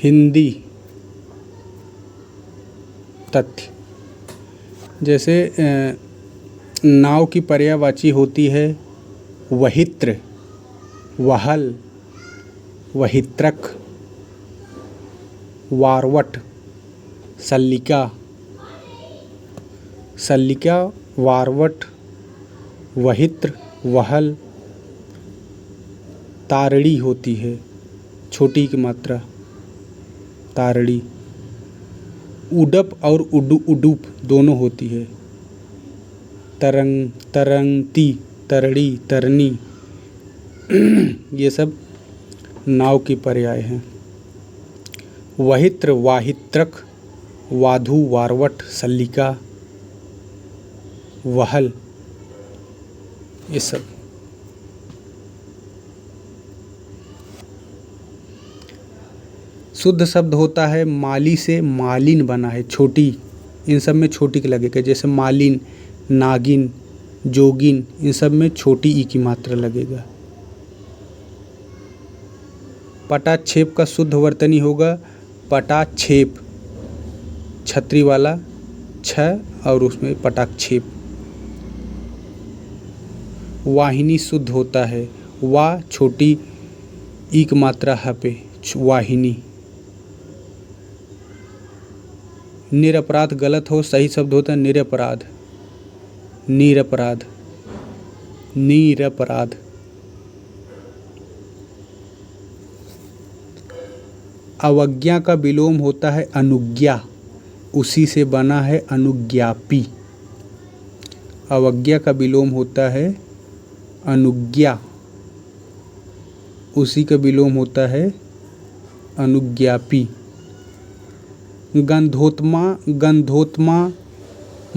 हिंदी तथ्य। जैसे नाव की पर्यायवाची होती है वहित्र, वहल, वहित्रक, वारवट, सल्लिका। सल्लिका, वारवट, वहित्र, वहल, तारड़ी होती है छोटी की मात्रा तारड़ी। उडप और उडूप दोनों होती है। तरंग, तरंगती, तरड़ी, तरनी ये सब नाव की पर्याय हैं। वहित्र, वाहित्रक, वाधु, वारवट, सल्लिका, वहल ये सब। शुद्ध शब्द होता है माली से मालिन बना है, छोटी। इन सब में छोटी की लगेगा। जैसे मालिन, नागिन, जोगिन, इन सब में छोटी ई की मात्रा लगेगा। पटाक्षेप का शुद्ध वर्तनी होगा पटाक्षेप, छतरी वाला छ और उसमें पटाक्षेप। वाहिनी शुद्ध होता है वा छोटी ई की मात्रा ह पे, वाहिनी। निरपराध गलत हो, सही शब्द होता है निरपराध, निरपराध, निरपराध। अवज्ञा का विलोम होता है अनुज्ञा, उसी से बना है अनुज्ञापी। अवज्ञा का विलोम होता है अनुज्ञा, उसी का विलोम होता है अनुज्ञापी। गंधोत्मा, गंधोत्मा,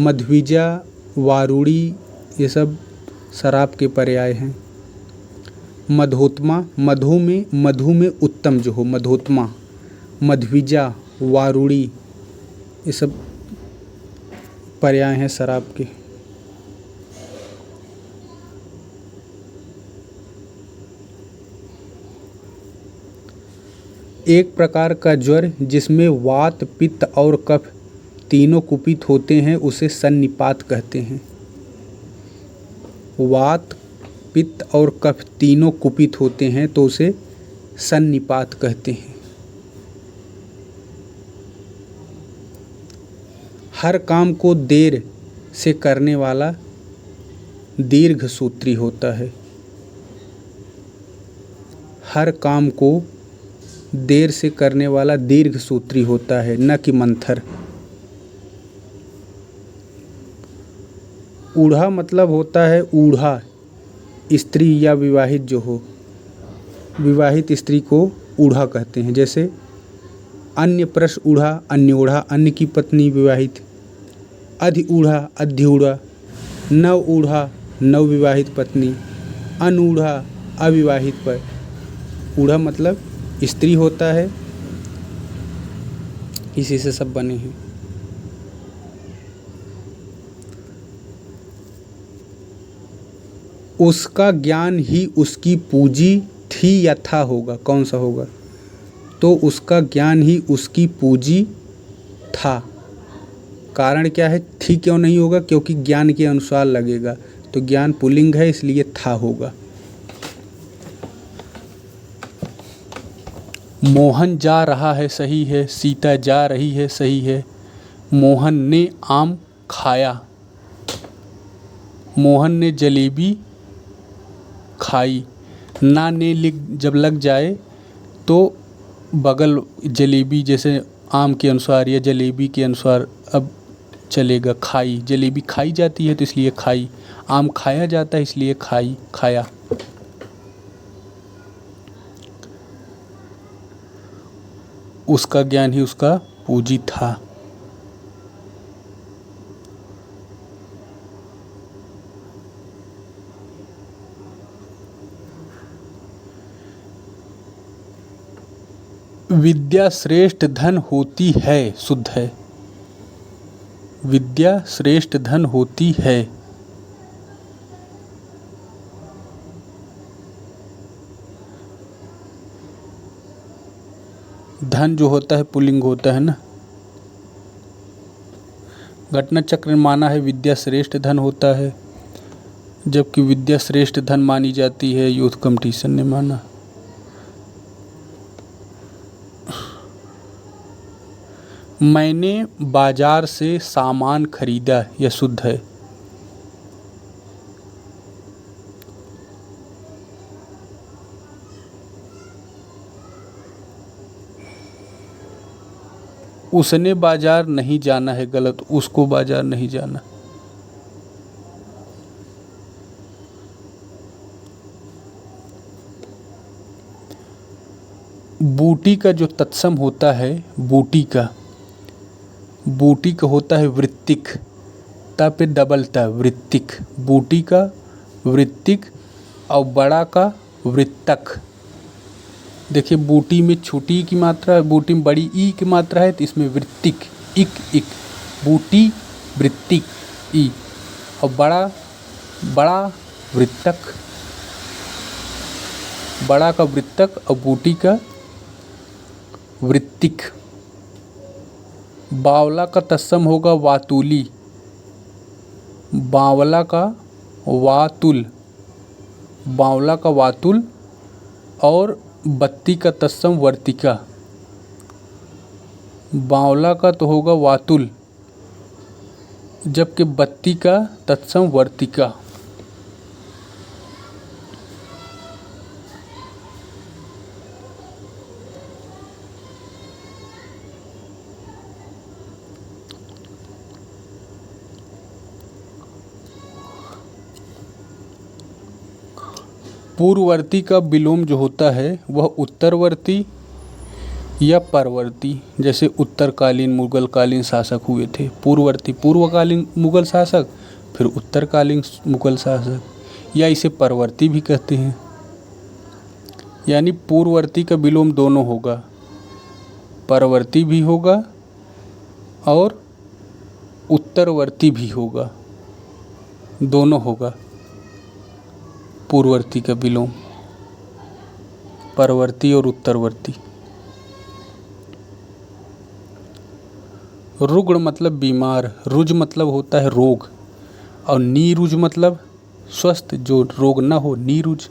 मध्विजा, वारुणी ये सब शराब के पर्याय हैं। मधोत्मा, मधु में उत्तम जो हो, मधोत्मा। मध्विजा, वारुणी ये सब पर्याय हैं शराब के। एक प्रकार का ज्वर जिसमें वात, पित्त और कफ तीनों कुपित होते हैं उसे सन्निपात कहते हैं। वात, पित्त और कफ तीनों कुपित होते हैं तो उसे सन्निपात कहते हैं। हर काम को देर से करने वाला दीर्घसूत्री होता है। हर काम को देर से करने वाला दीर्घसूत्री होता है, न कि मंथर। ऊढ़ा मतलब होता है ऊढ़ा, स्त्री या विवाहित जो हो, विवाहित स्त्री को ऊढ़ा कहते हैं। जैसे अन्य प्रश ऊढ़ा, अन्योढ़ा, अन्य की पत्नी विवाहित। अधि ऊढ़ा, अध्यूढ़ा, नव ऊढ़ा, नव विवाहित पत्नी। अनूढ़ा, अविवाहित पर। ऊढ़ा मतलब स्त्री होता है, इसी से सब बने हैं। उसका ज्ञान ही उसकी पूंजी थी या था होगा, कौन सा होगा? तो उसका ज्ञान ही उसकी पूंजी था। कारण क्या है? थी क्यों नहीं होगा? क्योंकि ज्ञान के अनुसार लगेगा, तो ज्ञान पुल्लिंग है इसलिए था होगा। मोहन जा रहा है सही है, सीता जा रही है सही है। मोहन ने आम खाया, मोहन ने जलेबी खाई। ना ने जब लग जाए तो बगल जलेबी, जैसे आम के अनुसार या जलेबी के अनुसार अब चलेगा। खाई, जलेबी खाई जाती है तो इसलिए खाई। आम खाया जाता है इसलिए खाई, खाया। उसका ज्ञान ही उसका पूंजी था। विद्या श्रेष्ठ धन होती है, शुद्ध है। विद्या श्रेष्ठ धन होती है। धन जो होता है पुल्लिंग होता है ना। घटना चक्र में माना है विद्या श्रेष्ठ धन होता है, जबकि विद्या श्रेष्ठ धन मानी जाती है यूथ कंपटीशन ने माना। मैंने बाजार से सामान खरीदा, यह शुद्ध है। उसने बाजार नहीं जाना है गलत, उसको बाजार नहीं जाना। बूटी का जो तत्सम होता है, बूटी का होता है वृत्तिक, ता पे डबल ता, वृत्तिक। बूटी का वृत्तिक और बड़ा का वृत्तक। देखिए बूटी में छोटी की मात्रा, बूटी में बड़ी ई की मात्रा है, तो इसमें वृत्तिक इक बूटी वृत्तिक ई, और बड़ा वृत्तक, बड़ा का वृत्तक और बूटी का वृत्तिक। बावला का तत्सम होगा वातुली, बावला का वातुल, बावला का वातुल। और बत्ती का तत्सम वर्तिका, बावला का तो होगा वातुल, जबकि बत्ती का तत्सम वर्तिका। पूर्ववर्ती का विलोम जो होता है वह उत्तरवर्ती या परवर्ती। जैसे उत्तरकालीन मुगलकालीन शासक हुए थे, पूर्ववर्ती पूर्वकालीन मुगल शासक, फिर उत्तरकालीन मुगल शासक, या इसे परवर्ती भी कहते हैं। यानी पूर्ववर्ती का विलोम दोनों होगा, परवर्ती भी होगा और उत्तरवर्ती भी होगा, दोनों होगा। पूर्ववर्ती का विलोम, परवर्ती और उत्तरवर्ती। रुग्ण मतलब बीमार, रुज मतलब होता है रोग, और नीरुज मतलब स्वस्थ, जो रोग न हो, नीरुज।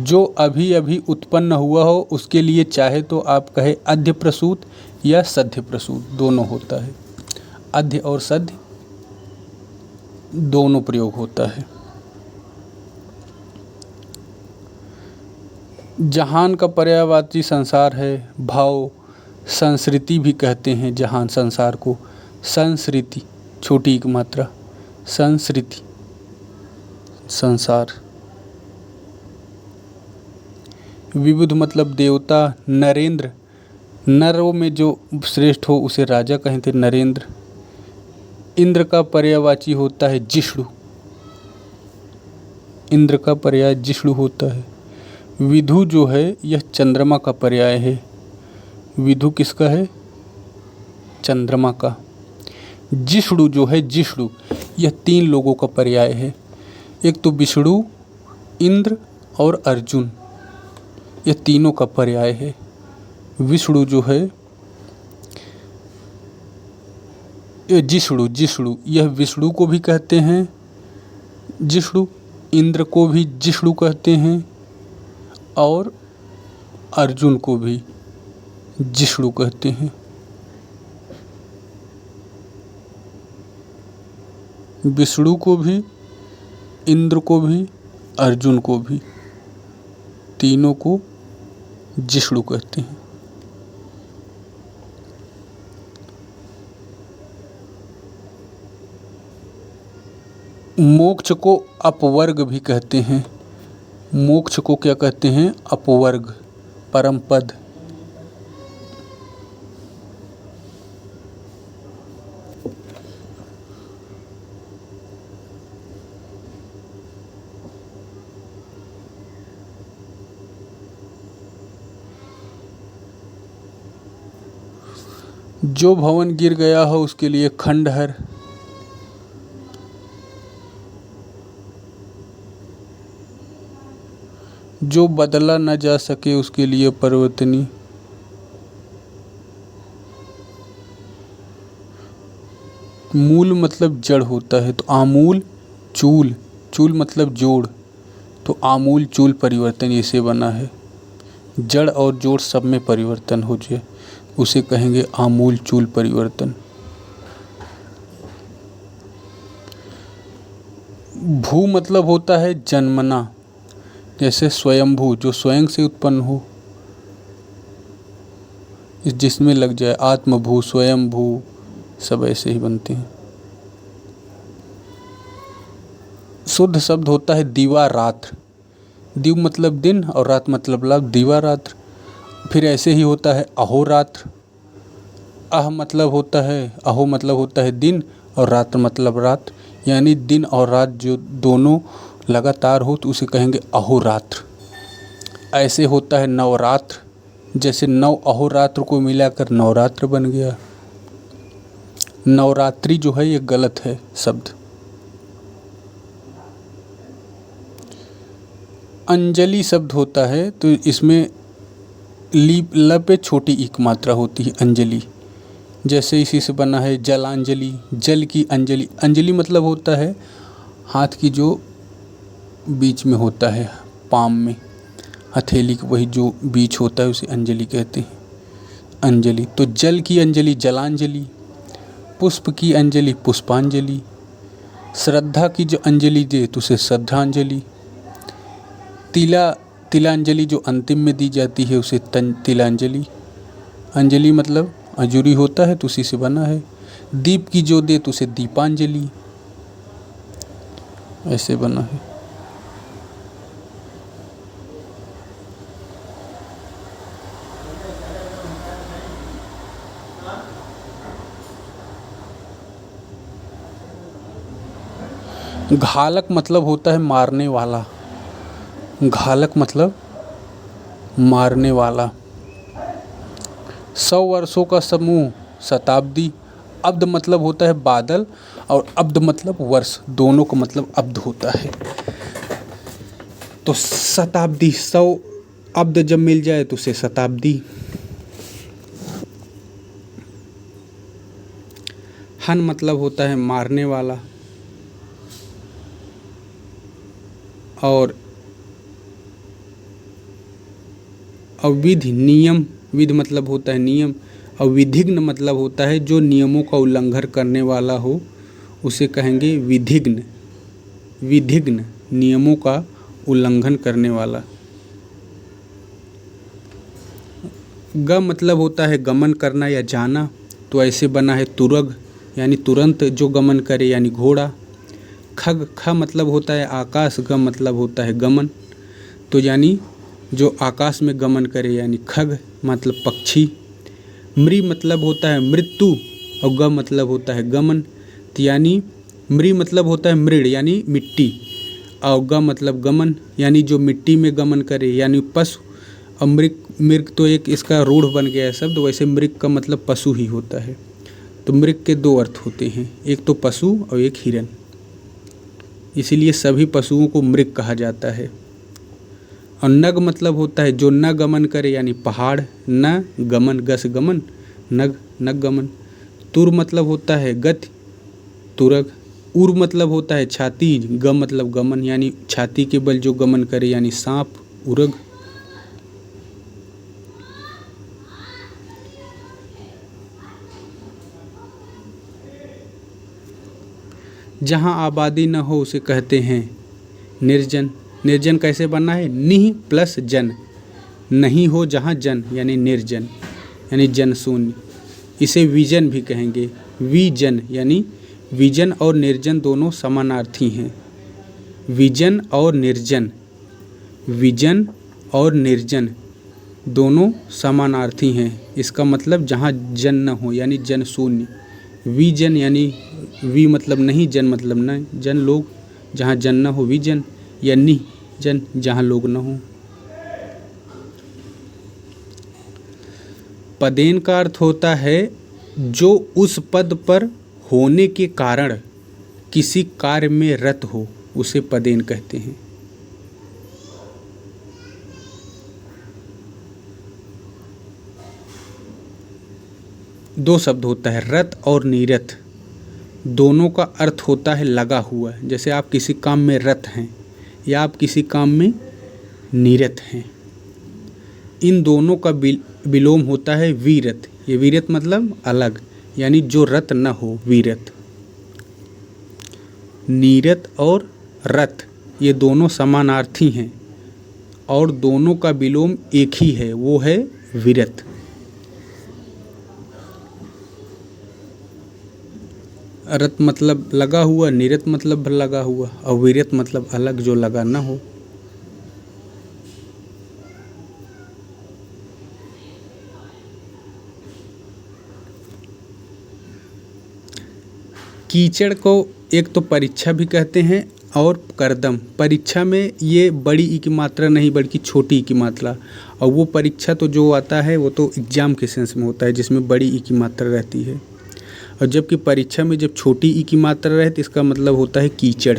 जो अभी अभी उत्पन्न हुआ हो उसके लिए चाहे तो आप कहे अद्य प्रसूत या सद्य प्रसूत, दोनों होता है। अद्य और सद्य दोनों प्रयोग होता है। जहान का पर्यायवाची संसार है, भाव संस्कृति भी कहते हैं जहान संसार को। संस्कृति छोटी एक मात्रा, संस्कृति संसार। विबुध मतलब देवता, नरेंद्र नरों में जो श्रेष्ठ हो उसे राजा कहते नरेंद्र। इंद्र का पर्यायवाची होता है जिष्णु, इंद्र का पर्याय जिष्णु होता है। विधु जो है यह चंद्रमा का पर्याय है। विधु किसका है? चंद्रमा का। जिष्णु जो है, जिष्णु यह 3 लोगों का पर्याय है। एक तो विष्णु, इंद्र और अर्जुन, यह तीनों का पर्याय है। विष्णु जो है, जिष्णु यह विष्णु को भी कहते हैं जिष्णु, इंद्र को भी जिष्णु कहते हैं और अर्जुन को भी जिष्णु कहते हैं। विष्णु को भी, इंद्र को भी, अर्जुन को भी, तीनों को जिष्णु कहते हैं। मोक्ष को अपवर्ग भी कहते हैं। मोक्ष को क्या कहते हैं? अपवर्ग, परम पद। जो भवन गिर गया हो उसके लिए खंडहर, जो बदला न जा सके उसके लिए परिवर्तनीय। मूल मतलब जड़ होता है, तो आमूल चूल, चूल मतलब जोड़, तो आमूल चूल परिवर्तन इसे बना है। जड़ और जोड़ सब में परिवर्तन हो जाए उसे कहेंगे आमूल चूल परिवर्तन। भू मतलब होता है जन्मना, जैसे स्वयंभू जो स्वयं से उत्पन्न हो, जिसमें लग जाए, आत्मभू, स्वयंभू, सब ऐसे ही बनते हैं। शुद्ध शब्द होता है दिवा रात्र, दिव मतलब दिन और रात मतलब लाभ, दिवा रात्र। फिर ऐसे ही होता है अहोरात्र, अहो मतलब होता है दिन और रात्र मतलब रात, यानी दिन और रात जो दोनों लगातार हो तो उसे कहेंगे अहोरात्र। ऐसे होता है नवरात्र, जैसे 9 अहोरात्र को मिलाकर नवरात्र बन गया। नवरात्रि जो है ये गलत है शब्द। अंजलि शब्द होता है तो इसमें ल पे छोटी एक मात्रा होती है अंजलि, जैसे इसी से बना है जलांजलि, जल की अंजलि। अंजलि मतलब होता है हाथ की जो बीच में होता है, पाम में हथेली का वही जो बीच होता है उसे अंजलि कहते हैं, अंजलि। तो जल की अंजलि जलांजलि, पुष्प की अंजलि पुष्पांजलि, श्रद्धा की जो अंजलि दे तो उसे श्रद्धांजलि, तिलांजलि जो अंतिम में दी जाती है उसे तिलांजलि। अंजलि मतलब अजूरी होता है तो उसी से बना है। दीप की जो दे तो उसे दीपांजलि, ऐसे बना है। घालक मतलब होता है मारने वाला, घालक मतलब मारने वाला। 100 वर्षों का समूह शताब्दी, अब्द मतलब होता है बादल और अब्द मतलब वर्ष, दोनों का मतलब अब्द होता है। तो शताब्दी, 100 अब्द जब मिल जाए तो उसे शताब्दी। हन मतलब होता है मारने वाला, और अविधि नियम, विध मतलब होता है नियम, और विधिग्न मतलब होता है जो नियमों का उल्लंघन करने वाला हो उसे कहेंगे विधिग्न। विधिग्न नियमों का उल्लंघन करने वाला। ग मतलब होता है गमन करना या जाना, तो ऐसे बना है तुरग, यानी तुरंत जो गमन करे यानी घोड़ा। खग, ख मतलब होता है आकाश, ग मतलब होता है गमन, तो यानी जो आकाश में गमन करे यानी खग मतलब पक्षी। मृ मतलब होता है मृत्यु और ग मतलब होता है गमन, तो यानी मृ मतलब होता है मृड यानी मिट्टी, और ग मतलब गमन यानी जो मिट्टी में गमन करे यानी पशु। और मृग तो एक इसका रूढ़ बन गया है शब्द, वैसे मृग का मतलब पशु ही होता है। तो मृग के 2 अर्थ होते हैं, एक तो पशु और एक हिरन, इसीलिए सभी पशुओं को मृग कहा जाता है। और नग मतलब होता है जो न गमन करे यानी पहाड़, न गमन गस गमन, नग नग गमन। तुर मतलब होता है गति, तुरग। उर मतलब होता है छाती, ग मतलब गमन यानी छाती के बल जो गमन करे यानी सांप, उरग। जहाँ आबादी न हो उसे कहते हैं निर्जन। निर्जन कैसे बनना है, निह प्लस जन, नहीं हो जहाँ जन यानी निर्जन, यानी जन शून्य, इसे विजन भी कहेंगे। विजन यानी विजन और निर्जन दोनों समानार्थी हैं। विजन और निर्जन, विजन और निर्जन दोनों समानार्थी हैं। इसका मतलब जहाँ जन न हो यानी जन शून्य। विजन यानी वि मतलब नहीं, जन मतलब न, जन लोग, जहाँ जन न हो विजन, या नि जन जहाँ लोग न हो। पदेन का अर्थ होता है जो उस पद पर होने के कारण किसी कार्य में रत हो उसे पदेन कहते हैं। दो शब्द होता है रत और नीरत। दोनों का अर्थ होता है लगा हुआ। जैसे आप किसी काम में रत हैं या आप किसी काम में नीरत हैं। इन दोनों का विलोम होता है वीरत। ये वीरत मतलब अलग, यानी जो रत न हो, वीरत। नीरत और रत ये दोनों समानार्थी हैं और दोनों का विलोम एक ही है, वो है विरत। रत मतलब लगा हुआ, नीरत मतलब लगा हुआ और विरत मतलब अलग, जो लगा ना हो। कीचड़ को एक तो परीक्षा भी कहते हैं और करदम। परीक्षा में ये बड़ी ई की मात्रा नहीं बल्कि छोटी ई की मात्रा, और वो परीक्षा तो जो आता है वो तो एग्जाम के सेंस में होता है जिसमें बड़ी ई की मात्रा रहती है। और जबकि परीक्षा में जब छोटी ई की मात्रा रहे तो इसका मतलब होता है कीचड़।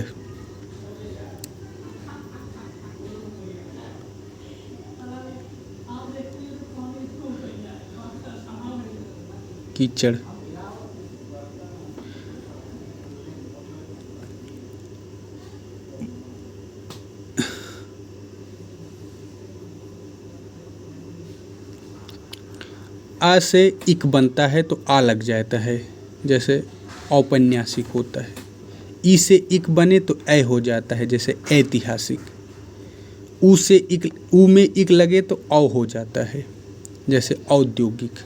कीचड़। आ से इक बनता है तो आ लग जाता है, जैसे औपन्यासिक होता है। ई से इक बने तो ऐ हो जाता है, जैसे ऐतिहासिक। ऊ से इक, ऊ में इक लगे तो औ हो जाता है, जैसे औद्योगिक।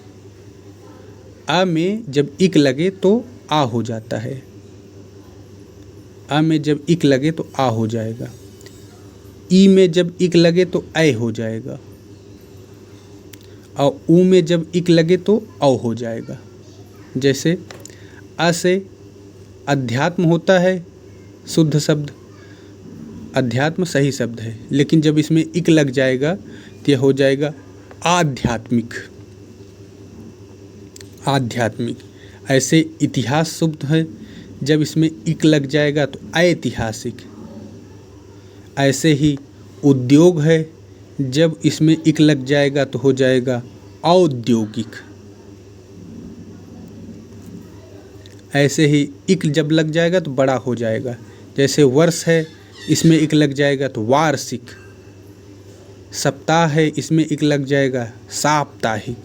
आ में जब इक लगे तो आ हो जाता है। आ में जब इक लगे तो आ हो जाएगा। ई में जब इक लगे तो ऐ हो जाएगा और ऊ में जब इक लगे तो औ हो जाएगा। जैसे अ से अध्यात्म होता है शुद्ध शब्द, अध्यात्म सही शब्द है, लेकिन जब इसमें इक लग जाएगा तो यह हो जाएगा आध्यात्मिक। आध्यात्मिक। ऐसे इतिहास शब्द है, जब इसमें इक लग जाएगा तो ऐतिहासिक। ऐसे ही उद्योग है, जब इसमें इक लग जाएगा तो हो जाएगा औद्योगिक। ऐसे ही इक जब लग जाएगा तो बड़ा हो जाएगा, जैसे वर्ष है, इसमें इक लग जाएगा तो वार्षिक। सप्ताह है, इसमें इक लग जाएगा साप्ताहिक।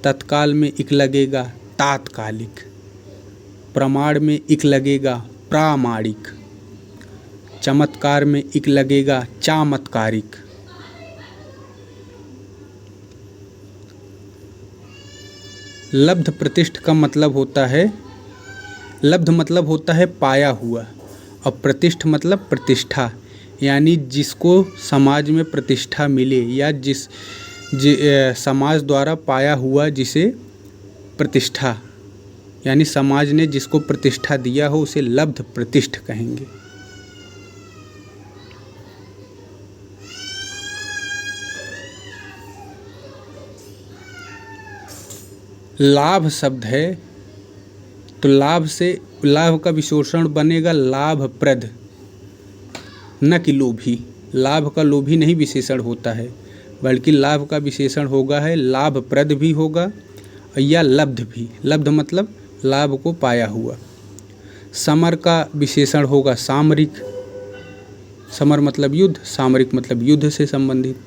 तत्काल में इक लगेगा तात्कालिक। प्रमाण में इक लगेगा प्रामाणिक। चमत्कार में इक लगेगा चामत्कारिक। लब्ध प्रतिष्ठ का मतलब होता है, लब्ध मतलब होता है पाया हुआ और प्रतिष्ठ मतलब प्रतिष्ठा, यानी जिसको समाज में प्रतिष्ठा मिले या समाज द्वारा पाया हुआ जिसे प्रतिष्ठा, यानी समाज ने जिसको प्रतिष्ठा दिया हो उसे लब्ध प्रतिष्ठ कहेंगे। लाभ शब्द है तो लाभ से लाभ का विशेषण बनेगा लाभप्रद, न कि लोभी। लाभ का लोभी नहीं विशेषण होता है, बल्कि लाभ का विशेषण होगा है लाभप्रद भी होगा या लब्ध भी। लब्ध मतलब लाभ को पाया हुआ। समर का विशेषण होगा सामरिक। समर मतलब युद्ध, सामरिक मतलब युद्ध से संबंधित।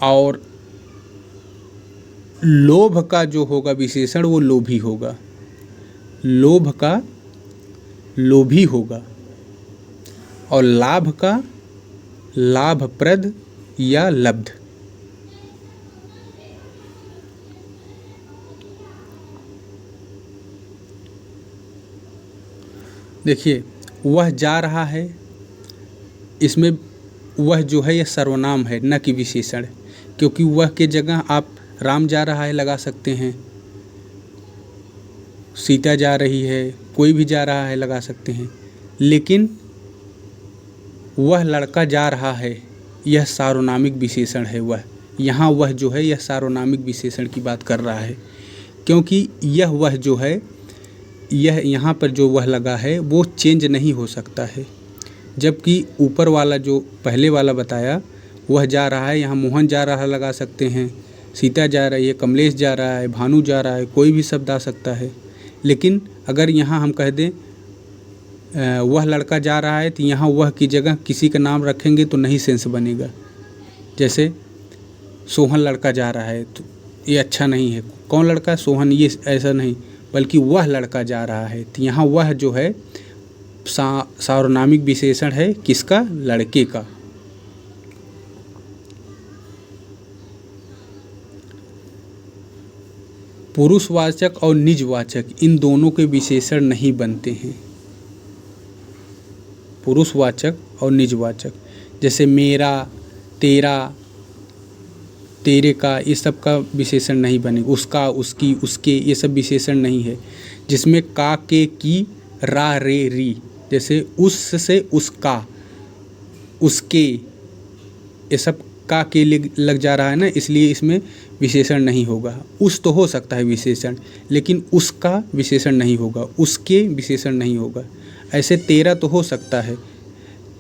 और लोभ का जो होगा विशेषण वो लोभी होगा। लोभ का लोभी होगा और लाभ का लाभप्रद या लब्ध। देखिए, वह जा रहा है, इसमें वह जो है यह सर्वनाम है न कि विशेषण, क्योंकि वह के जगह आप राम जा रहा है लगा सकते हैं, सीता जा रही है, कोई भी जा रहा है लगा सकते हैं। लेकिन वह लड़का जा रहा है यह सार्वनामिक विशेषण है। वह यहाँ वह जो है यह सार्वनामिक विशेषण की बात कर रहा है, क्योंकि यह वह जो है यह यहाँ पर जो वह लगा है वो चेंज नहीं हो सकता है। जबकि ऊपर वाला जो पहले वाला बताया वह जा रहा है, यहाँ मोहन जा रहा लगा सकते हैं सीता जा रही है, कमलेश जा रहा है, भानु जा रहा है, कोई भी शब्द आ सकता है। लेकिन अगर यहाँ हम कह दें वह लड़का जा रहा है, तो यहाँ वह की जगह किसी का नाम रखेंगे तो नहीं सेंस बनेगा। जैसे सोहन लड़का जा रहा है, तो ये अच्छा नहीं है। कौन लड़का? सोहन, ये ऐसा नहीं, बल्कि वह लड़का जा रहा है, तो यहाँ वह जो है सार्वनामिक विशेषण है किसका? लड़के का। पुरुषवाचक और निजवाचक इन दोनों के विशेषण नहीं बनते हैं। पुरुषवाचक और निजवाचक, जैसे मेरा, तेरा, तेरे का, ये सब का विशेषण नहीं बनेगा। उसका, उसकी, उसके, ये सब विशेषण नहीं है। जिसमें का, के, की, रा, रे, री, जैसे उस से उसका, उसके, ये सब का के लग जा रहा है ना, इसलिए इसमें विशेषण नहीं होगा। उस तो हो सकता है विशेषण, लेकिन उसका विशेषण नहीं होगा, उसके विशेषण नहीं होगा। ऐसे तेरा तो हो सकता है,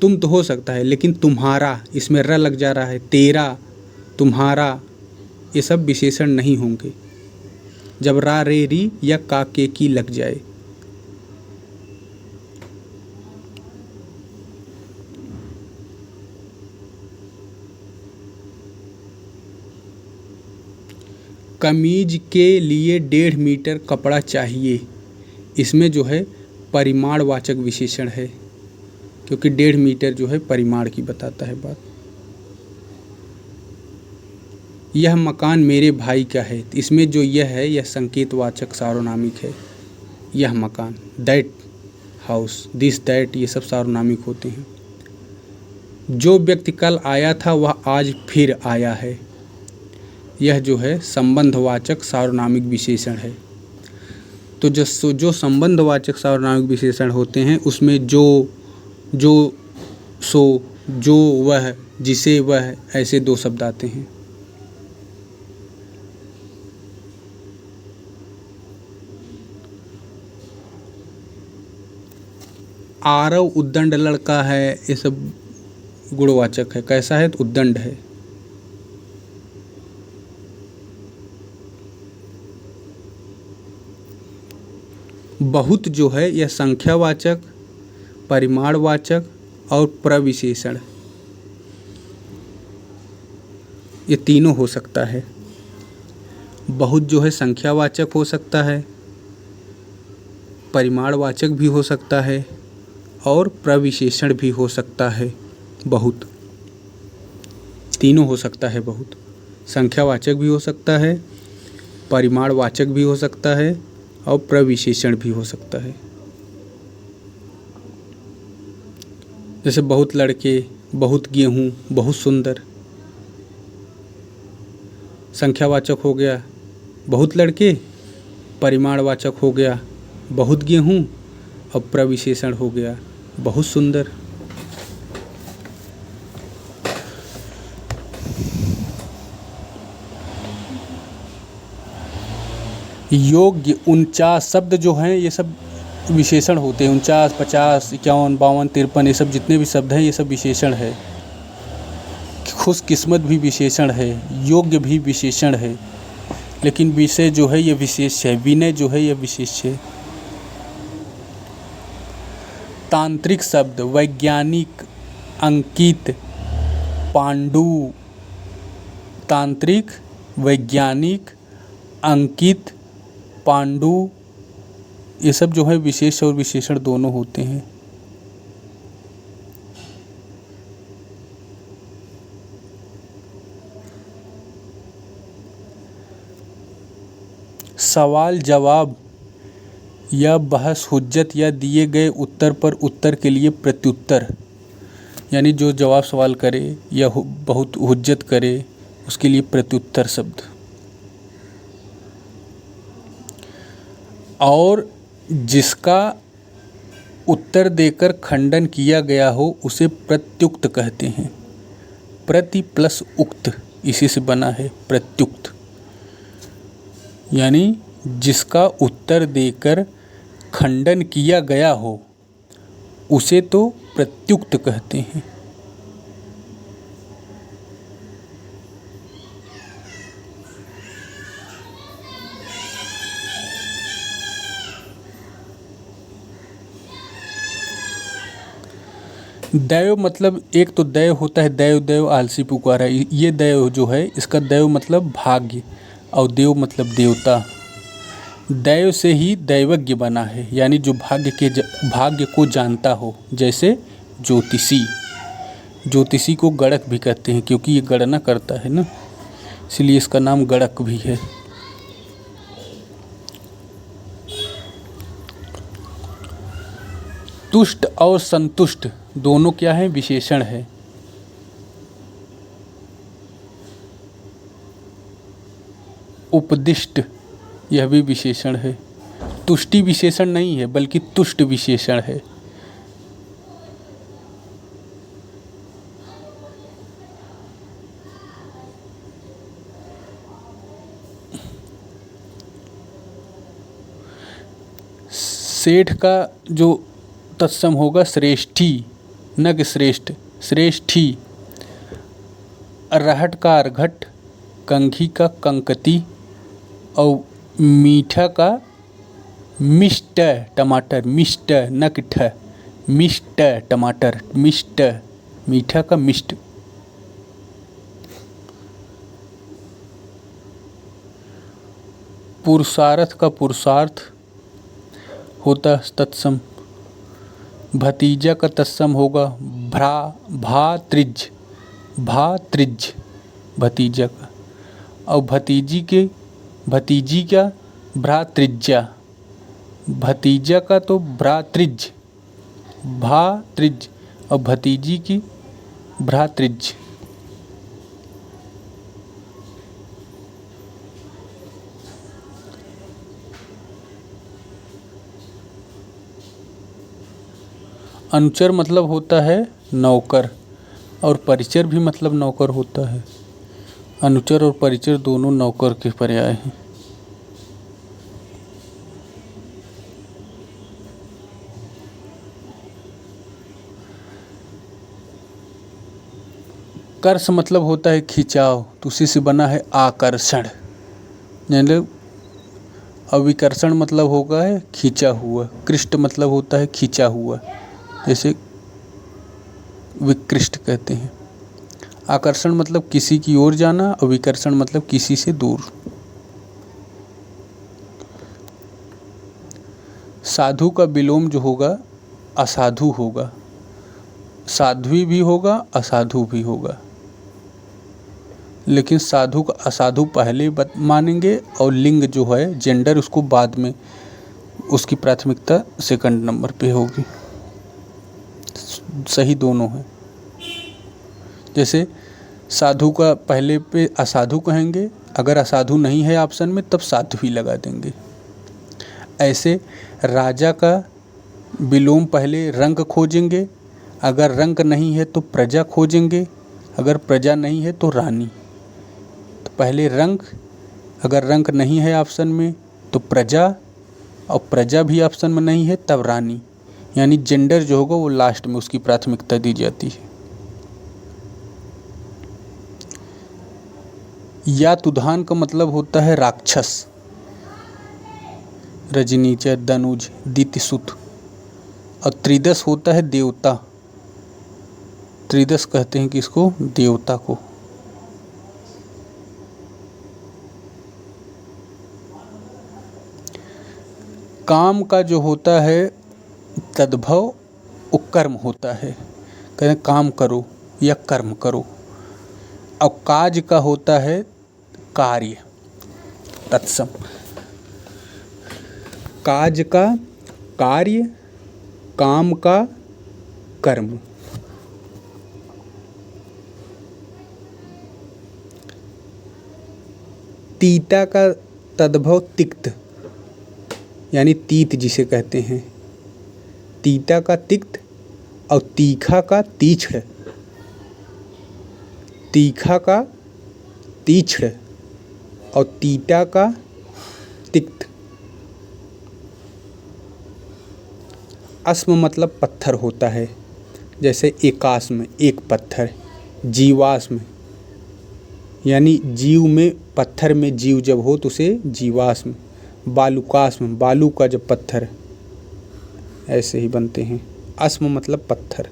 तुम तो हो सकता है, लेकिन तुम्हारा, इसमें र लग जा रहा है, तेरा, तुम्हारा, ये सब विशेषण नहीं होंगे जब रा, रे, री या का, के, की लग जाए। कमीज के लिए 1.5 मीटर कपड़ा चाहिए, इसमें जो है परिमाणवाचक विशेषण है, क्योंकि 1.5 मीटर जो है परिमाण की बताता है बात। यह मकान मेरे भाई का है, इसमें जो यह है यह संकेतवाचक सार्वनामिक है। यह मकान, दैट हाउस, दिस, दैट, ये सब सार्वनामिक होते हैं। जो व्यक्ति कल आया था वह आज फिर आया है, यह जो है संबंधवाचक सार्वनामिक विशेषण है। तो जो संबंधवाचक सार्वनामिक विशेषण होते हैं उसमें जो, सो, जो, वह, जिसे, वह, ऐसे 2 शब्द आते हैं। आरव उद्दंड लड़का है, ये सब गुणवाचक है। कैसा है? तो उद्दंड है। बहुत जो है यह संख्यावाचक, परिमाणवाचक और प्रविशेषण, ये तीनों हो सकता है। बहुत जो है संख्यावाचक हो सकता है, परिमाणवाचक भी हो सकता है और प्रविशेषण भी हो सकता है। बहुत, तीनों हो सकता है। बहुत संख्यावाचक भी हो सकता है, परिमाणवाचक भी हो सकता है और प्रविशेषण भी हो सकता है। जैसे बहुत लड़के, बहुत गेहूँ, बहुत सुंदर, संख्यावाचक हो गया बहुत लड़के, परिमाणवाचक हो गया बहुत गेहूँ और प्रविशेषण हो गया बहुत सुंदर। योग्य 49 शब्द जो हैं ये सब विशेषण होते हैं। 49, 50, 51, 52, 53, ये सब जितने भी शब्द हैं ये सब विशेषण है। खुशकिस्मत भी विशेषण है, योग्य भी विशेषण है, लेकिन विषय जो है ये विशेष है, विनय जो है ये विशेष है। तांत्रिक शब्द वैज्ञानिक, अंकित, पांडु, तांत्रिक, वैज्ञानिक, अंकित, पांडु, ये सब जो है विशेष और विशेषण दोनों होते हैं। सवाल जवाब या बहस हुज्जत या दिए गए उत्तर पर उत्तर के लिए प्रत्युत्तर, यानी जो जवाब सवाल करे या बहुत हुज्जत करे उसके लिए प्रत्युत्तर शब्द। और जिसका उत्तर देकर खंडन किया गया हो उसे प्रत्युक्त कहते हैं। प्रति प्लस उक्त इसी से बना है प्रत्युक्त, यानी जिसका उत्तर देकर खंडन किया गया हो उसे तो प्रत्युक्त कहते हैं। दैव मतलब एक तो दैव होता है, दैव दैव आलसी पुकारा, ये दैव जो है इसका दैव मतलब भाग्य और देव मतलब देवता। दैव से ही दैवज्ञ बना है, यानी जो भाग्य को जानता हो, जैसे ज्योतिषी। ज्योतिषी को गणक भी कहते हैं क्योंकि ये गणना करता है ना, इसलिए इसका नाम गणक भी है। तुष्ट और संतुष्ट दोनों क्या है? विशेषण है। उपदिष्ट यह भी विशेषण है। तुष्टि विशेषण नहीं है बल्कि तुष्ट विशेषण है। सेठ का जो तत्सम होगा श्रेष्ठी, नग श्रेष्ठ, श्रेष्ठी। अरहट का अरघट, कंघी का कंकती और मीठा का मिष्ट टमाटर, मिष्ट नकठ, मिष्ट टमाटर, मिष्ट मीठा का मिष्ट। पुरुषार्थ का पुरुषार्थ होता तत्सम। भतीजा का तत्सम होगा भातृज, भातृज भतीजा का। और भतीजी का भ्रातृजा, भतीजा का तो भ्रातृज, भातृज, और भतीजी की भ्रातृज। अनुचर मतलब होता है नौकर, और परिचर भी मतलब नौकर होता है। अनुचर और परिचर दोनों नौकर के पर्याय हैं। कर्ष मतलब होता है खिंचाव, तो उसी से बना है आकर्षण। यानी अविकर्षण मतलब होगा है खींचा हुआ, कृष्ट मतलब होता है खींचा हुआ, जैसे विकृष्ट कहते हैं। आकर्षण मतलब किसी की ओर जाना, और विकर्षण मतलब किसी से दूर। साधु का विलोम जो होगा असाधु होगा, साध्वी भी होगा असाधु भी होगा, लेकिन साधु का असाधु पहले मानेंगे और लिंग जो है जेंडर उसको बाद में, उसकी प्राथमिकता सेकंड नंबर पे होगी। सही दोनों है। जैसे साधु का पहले पे असाधु कहेंगे, अगर असाधु नहीं है ऑप्शन में तब साध्वी लगा देंगे। ऐसे राजा का विलोम पहले रंक खोजेंगे, अगर रंक नहीं है तो प्रजा खोजेंगे, अगर प्रजा नहीं है तो रानी। तो पहले रंक, अगर रंक नहीं है ऑप्शन में तो प्रजा, और प्रजा भी ऑप्शन में नहीं है तब रानी। यानी जेंडर जो होगा वो लास्ट में उसकी प्राथमिकता दी जाती है। यातुधान का मतलब होता है राक्षस, रजनीचर, दनुज, दितिसुत। और त्रिदश होता है देवता, त्रिदश कहते हैं किसको? देवता को। काम का जो होता है तद्भव उपकर्म होता है, कहते हैं काम करो या कर्म करो। और काज का होता है कार्य, तत्सम। काज का कार्य, काम का कर्म। तीता का तद्भव तिक्त, यानी तीत जिसे कहते हैं। तीता का तिक्त और तीखा का तीक्ष्ण, तीखा का तीक्ष्ण और तीता का तिक्त। अस्म मतलब पत्थर होता है, जैसे एकास्म एक पत्थर, जीवाश्म यानी जीव में, पत्थर में जीव जब हो तो उसे जीवाश्म। बालुकाश्म बालू का जब पत्थर, ऐसे ही बनते हैं। अस्म मतलब पत्थर।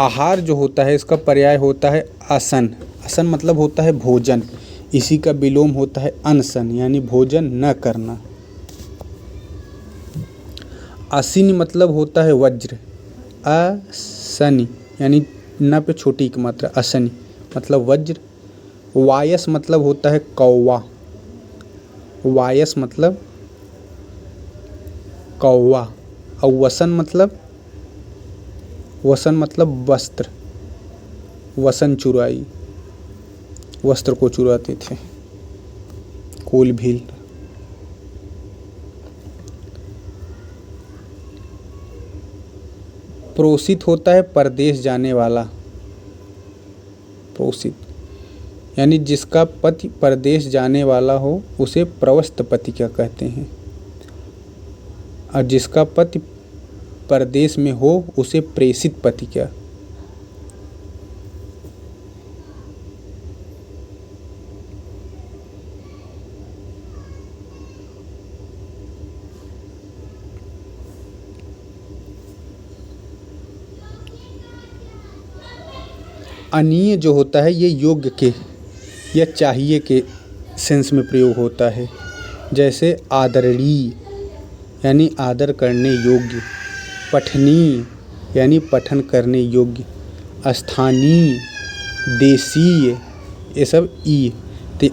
आहार जो होता है इसका पर्याय होता है आसन। आसन मतलब होता है भोजन, इसी का विलोम होता है अनशन यानी भोजन न करना। असिनी मतलब होता है वज्र। असनी यानी न पे छोटी की मात्रा, असनी मतलब वज्र। वायस मतलब होता है कौवा। वायस मतलब कौवा। और वसन मतलब वस्त्र। वसन चुराई, वस्त्र को चुराते थे, कोल भील। प्रोसित होता है परदेश जाने वाला। प्रोसित यानी जिसका पति परदेश जाने वाला हो उसे प्रवस्त पति क्या कहते हैं, और जिसका पति परदेश में हो उसे प्रेषित पति क्या। अनीय जो होता है ये योग्य के या चाहिए के सेंस में प्रयोग होता है। जैसे आदरणीय यानी आदर करने योग्य, पठनीय यानी पठन करने योग्य, स्थानीय, देशीय, ये सब ई। ते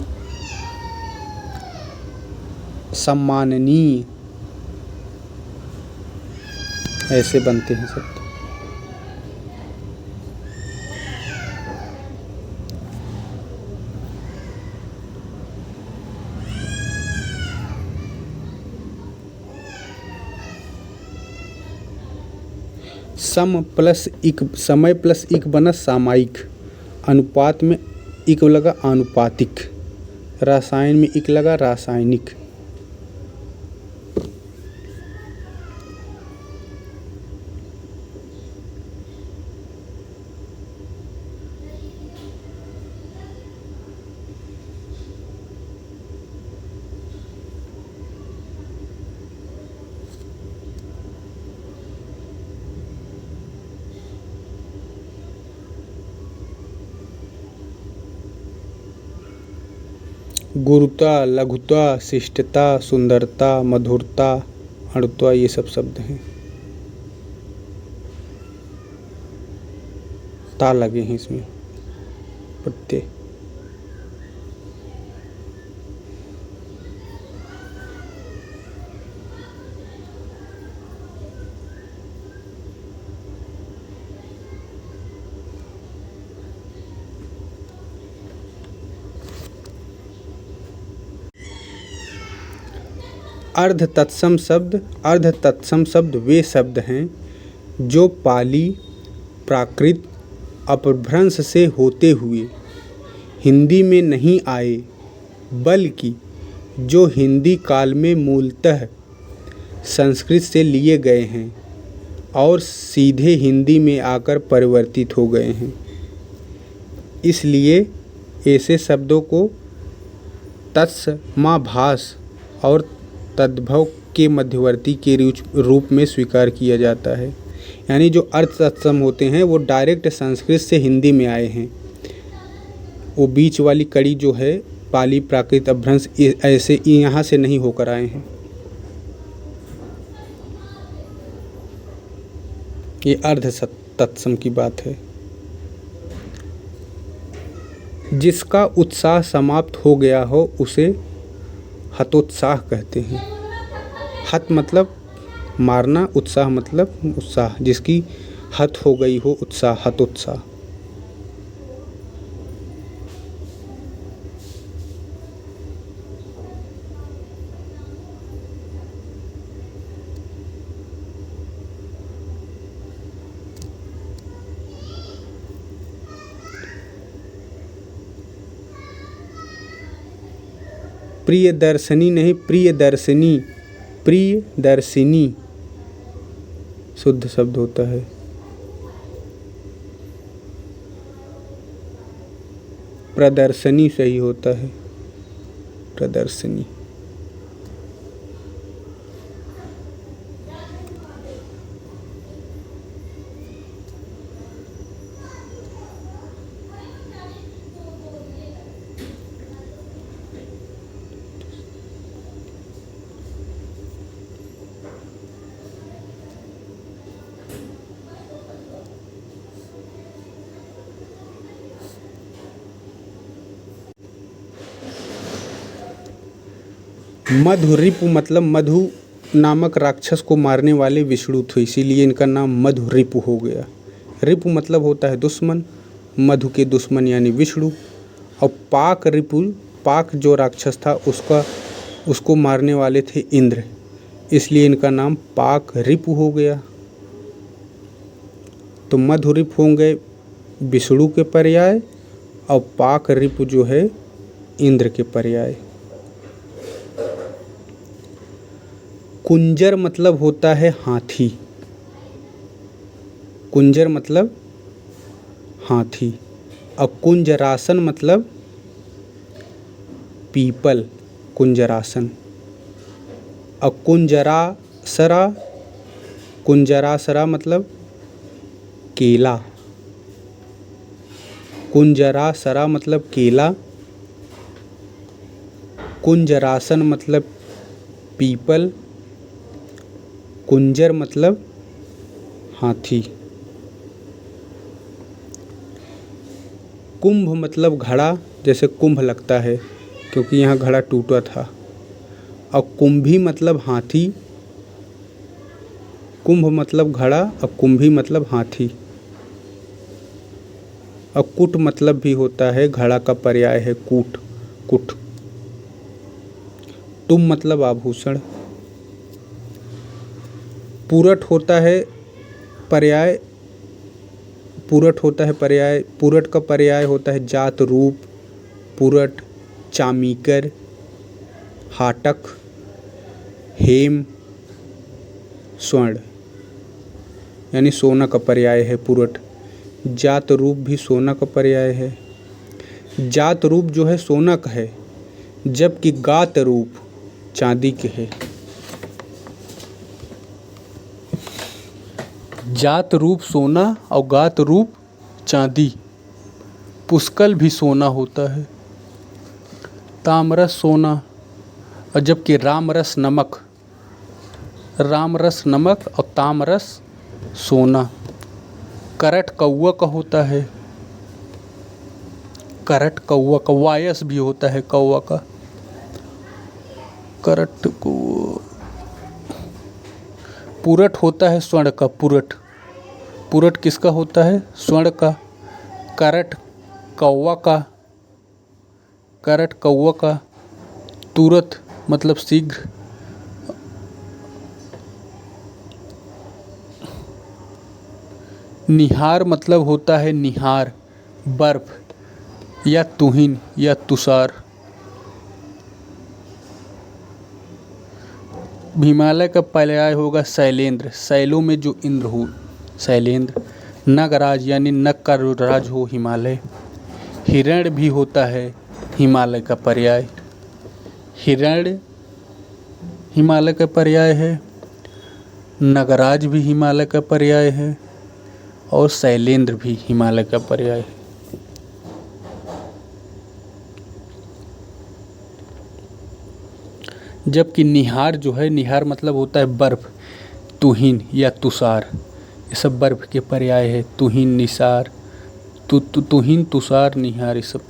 सम्माननीय ऐसे बनते हैं शब्द। सम प्लस इक, समय प्लस इक बना सामयिक। अनुपात में इक लगा आनुपातिक। रसायन में इक लगा रासायनिक। गुरुता, लघुता, शिष्टता, सुंदरता, मधुरता, अणुता, ये सब शब्द हैं। ता लगे हैं इसमें प्रत्यय। अर्ध तत्सम शब्द वे शब्द हैं जो पाली प्राकृत अपभ्रंश से होते हुए हिंदी में नहीं आए, बल्कि जो हिंदी काल में मूलतः संस्कृत से लिए गए हैं और सीधे हिंदी में आकर परिवर्तित हो गए हैं। इसलिए ऐसे शब्दों को तत्समाभास और तद्भव के मध्यवर्ती के रूप में स्वीकार किया जाता है। यानी जो अर्थ तत्सम होते हैं वो डायरेक्ट संस्कृत से हिंदी में आए हैं। वो बीच वाली कड़ी जो है पाली प्राकृत अपभ्रंश ऐसे यहाँ से नहीं होकर आए हैं। ये अर्ध तत्सम की बात है। जिसका उत्साह समाप्त हो गया हो उसे हतोत्साह कहते हैं। हत मतलब मारना, उत्साह मतलब उत्साह, जिसकी हत हो गई हो उत्साह, हतोत्साह। प्रियदर्शनी नहीं, प्रियदर्शिनी। प्रियदर्शिनी शुद्ध शब्द होता है। प्रदर्शनी सही होता है, प्रदर्शनी। मधु रिपु मतलब मधु नामक राक्षस को मारने वाले विष्णु थे, इसीलिए इनका नाम मधु रिपु हो गया। रिपु मतलब होता है दुश्मन, मधु के दुश्मन यानी विष्णु। और पाक रिपु, पाक जो राक्षस था उसको मारने वाले थे इंद्र, इसलिए इनका नाम पाक रिपु हो गया। तो मधु रिपु होंगे विष्णु के पर्याय और पाक रिपु जो है इंद्र के पर्याय। कुंजर मतलब होता है हाथी, कुंजर मतलब हाथी। और कुंजरासन मतलब पीपल, कुंजरासन। और कुंजरासरा, कुंजरासरा मतलब केला, कुंजरासरा मतलब केला। कुंजरासन मतलब पीपल, कुंजर मतलब हाथी। कुंभ मतलब घड़ा, जैसे कुंभ लगता है क्योंकि यहाँ घड़ा टूटा था। और कुंभी मतलब हाथी, कुंभ मतलब घड़ा और कुंभी मतलब हाथी। और कुट मतलब भी होता है, घड़ा का पर्याय है कूट, कुट। तुम मतलब आभूषण। पुरट होता है पर्याय, पुरट होता है पर्याय, पुरट का पर्याय होता है जात रूप, पुरट, चामीकर, हाटक, हेम, स्वर्ण, यानी सोना का पर्याय है पुरट। जात रूप भी सोना का पर्याय है। जात रूप जो है सोना का है, जबकि गात रूप चांदी के है। जात रूप सोना और गात रूप चांदी। पुष्कल भी सोना होता है, तामरस सोना। और जबकि रामरस नमक, रामरस नमक और तामरस सोना। करट कौवा का होता है, करट कौवा का। वायस भी होता है कौवा का, करट को। पुरट होता है स्वर्ण का, पुरट, पुरट किसका होता है? स्वर्ण का। करट कौवा का, करट कौवा का। तुरत मतलब शीघ्र। निहार मतलब होता है निहार, बर्फ या तुहिन या तुषार। हिमालय का पर्याय होगा शैलेंद्र, शैलों में जो इंद्र हो, शैलेंद्र। नगराज यानी नग का राज हो हिमालय। हिरण भी होता है हिमालय का पर्याय, हिरण हिमालय का पर्याय है। नगराज भी हिमालय का पर्याय है और शैलेंद्र भी हिमालय का पर्याय है। जबकि निहार जो है, निहार मतलब होता है बर्फ, तुहिन या तुषार, ये सब बर्फ के पर्याय है। तुहिन, निसार, तुहिन, तुषार, निहार, ये सब।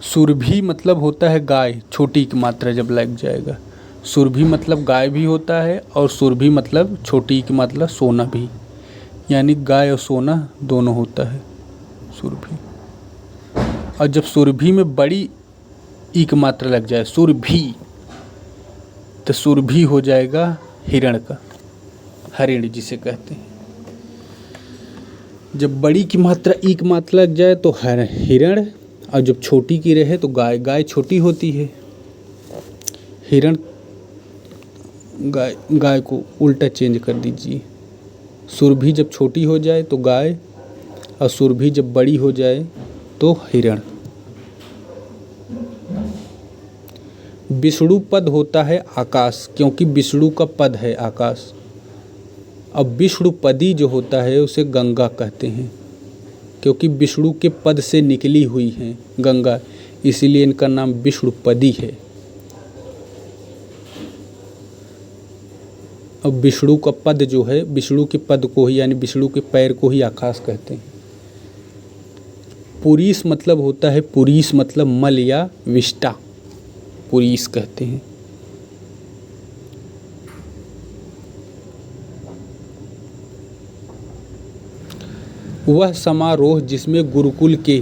सुरभि मतलब होता है गाय, छोटी की मात्रा जब लग जाएगा। सुरभि मतलब गाय भी होता है और सुरभि मतलब छोटी की मतलब सोना भी, यानी गाय और सोना दोनों होता है सुरभि। और जब सुरभि में बड़ी ई की मात्रा लग जाए, सुरभि, तो सुरभि हो जाएगा हिरण का, हरिण जिसे कहते हैं। जब बड़ी की मात्रा ई की मात्रा लग जाए तो हिरण, और जब छोटी की रहे तो गाय। गाय छोटी होती है, हिरण, गाय, गाय को उल्टा चेंज कर दीजिए। सुरभि जब छोटी हो जाए तो गाय और सुरभि जब बड़ी हो जाए तो हिरण। विष्णु पद होता है आकाश, क्योंकि विष्णु का पद है आकाश। अब विष्णुपदी जो होता है उसे गंगा कहते हैं, क्योंकि विष्णु के पद से निकली हुई है गंगा, इसीलिए इनका नाम विष्णुपदी है। अब विष्णु का पद जो है, विष्णु के पद को ही यानी विष्णु के पैर को ही आकाश कहते हैं। पुरीस मतलब होता है, पुरीस मतलब मल या विष्टा, पुरीस कहते हैं। वह समारोह जिसमें गुरुकुल के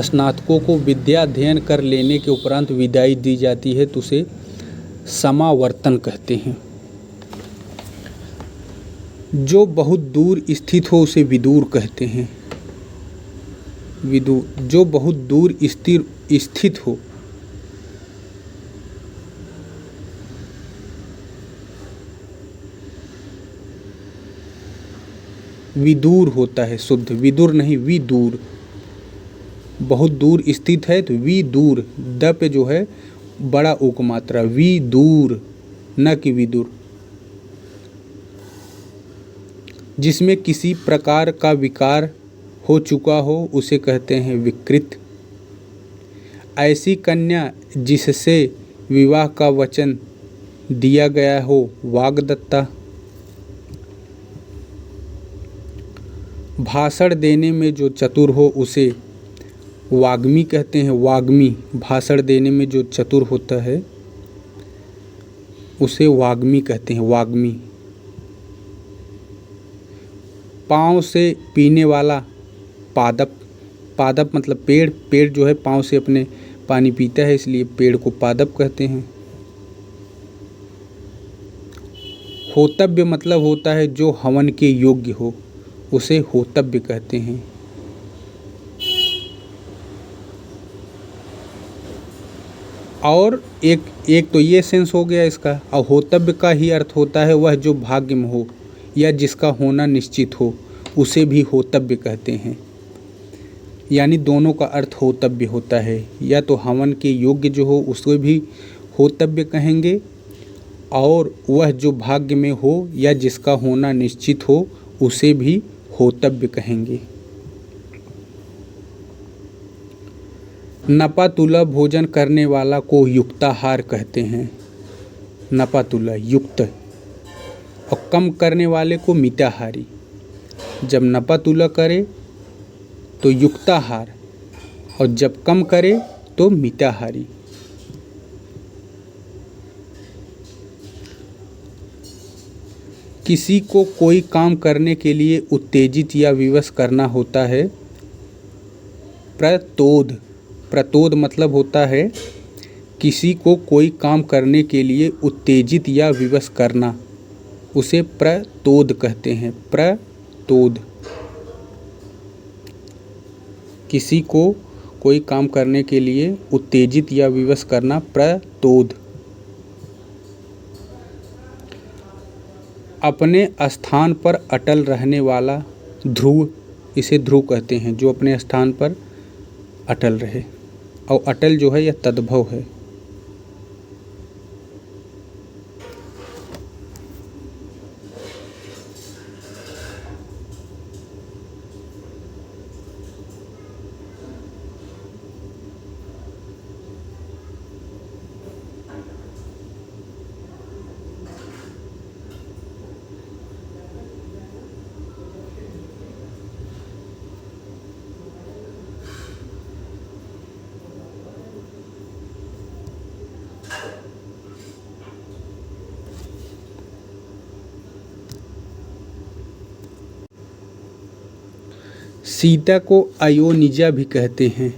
स्नातकों को विद्या अध्ययन कर लेने के उपरांत विदाई दी जाती है तो उसे समावर्तन कहते हैं। जो बहुत दूर स्थित हो उसे विदूर कहते हैं। विदूर, जो बहुत दूर स्थित हो, विदूर होता है शुद्ध, विदुर नहीं, विदूर। बहुत दूर स्थित है तो विदूर, द पे जो है बड़ा उक मात्रा, विदूर, न कि विदुर। जिसमें किसी प्रकार का विकार हो चुका हो उसे कहते हैं विकृत। ऐसी कन्या जिससे विवाह का वचन दिया गया हो वाग्दत्ता। भाषण देने में जो चतुर हो उसे वाग्मी कहते हैं, वाग्मी। भाषण देने में जो चतुर होता है उसे वाग्मी कहते हैं, वाग्मी। पाँव से पीने वाला पादप, पादप मतलब पेड़, पेड़ जो है पाँव से अपने पानी पीता है इसलिए पेड़ को पादप कहते हैं। होतव्य मतलब होता है जो हवन के योग्य हो उसे होतव्य कहते हैं। और एक तो ये सेंस हो गया इसका। और होतव्य का ही अर्थ होता है वह जो भाग्य में हो या जिसका होना निश्चित हो उसे भी होतव्य कहते हैं। यानी दोनों का अर्थ होतव्य होता है, या तो हवन के योग्य जो हो उसको भी होतव्य कहेंगे, और वह जो भाग्य में हो या जिसका होना निश्चित हो उसे भी होतव्य कहेंगे। नपातुला भोजन करने वाला को युक्ताहार कहते हैं। नपातुला युक्त, और कम करने वाले को मिताहारी। जब नपातुला करे तो युक्ताहार, और जब कम करे तो मिताहारी। किसी को कोई काम करने के लिए उत्तेजित या विवश करना होता है प्रतोद। प्रतोद मतलब होता है किसी को कोई काम करने के लिए उत्तेजित या विवश करना, उसे प्रतोद कहते हैं। प्रतोद, किसी को कोई काम करने के लिए उत्तेजित या विवश करना, प्रतोद। अपने स्थान पर अटल रहने वाला ध्रुव, इसे ध्रुव कहते हैं, जो अपने स्थान पर अटल रहे। और अटल जो है यह तद्भव है। सीता को अयोनिजा भी कहते हैं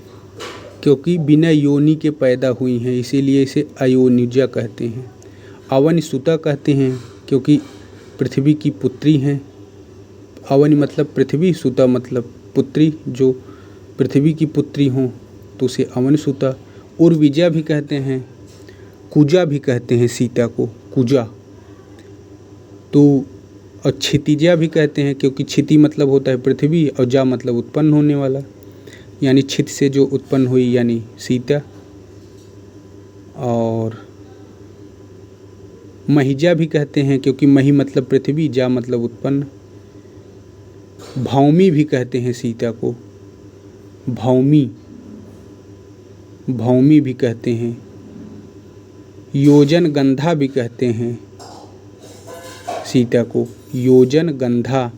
क्योंकि बिना योनि के पैदा हुई हैं, इसीलिए इसे अयोनिजा कहते हैं। अवनि सुता कहते हैं क्योंकि पृथ्वी की पुत्री हैं। अवनि मतलब पृथ्वी, सुता मतलब पुत्री, जो पृथ्वी की पुत्री हों तो उसे अवनि सुता। उर्विजा भी कहते हैं, कुजा भी कहते हैं सीता को, कुजा। तो और क्षितिजा भी कहते हैं क्योंकि क्षिति मतलब होता है पृथ्वी और जा मतलब उत्पन्न होने वाला, यानी क्षित से जो उत्पन्न हुई यानी सीता। और महिजा भी कहते हैं क्योंकि मही मतलब पृथ्वी, जा मतलब उत्पन्न। भौमी भी कहते हैं सीता को, भौमी, भौमी भी कहते हैं। योजन गंधा भी कहते हैं सीता को, योजन गंधा।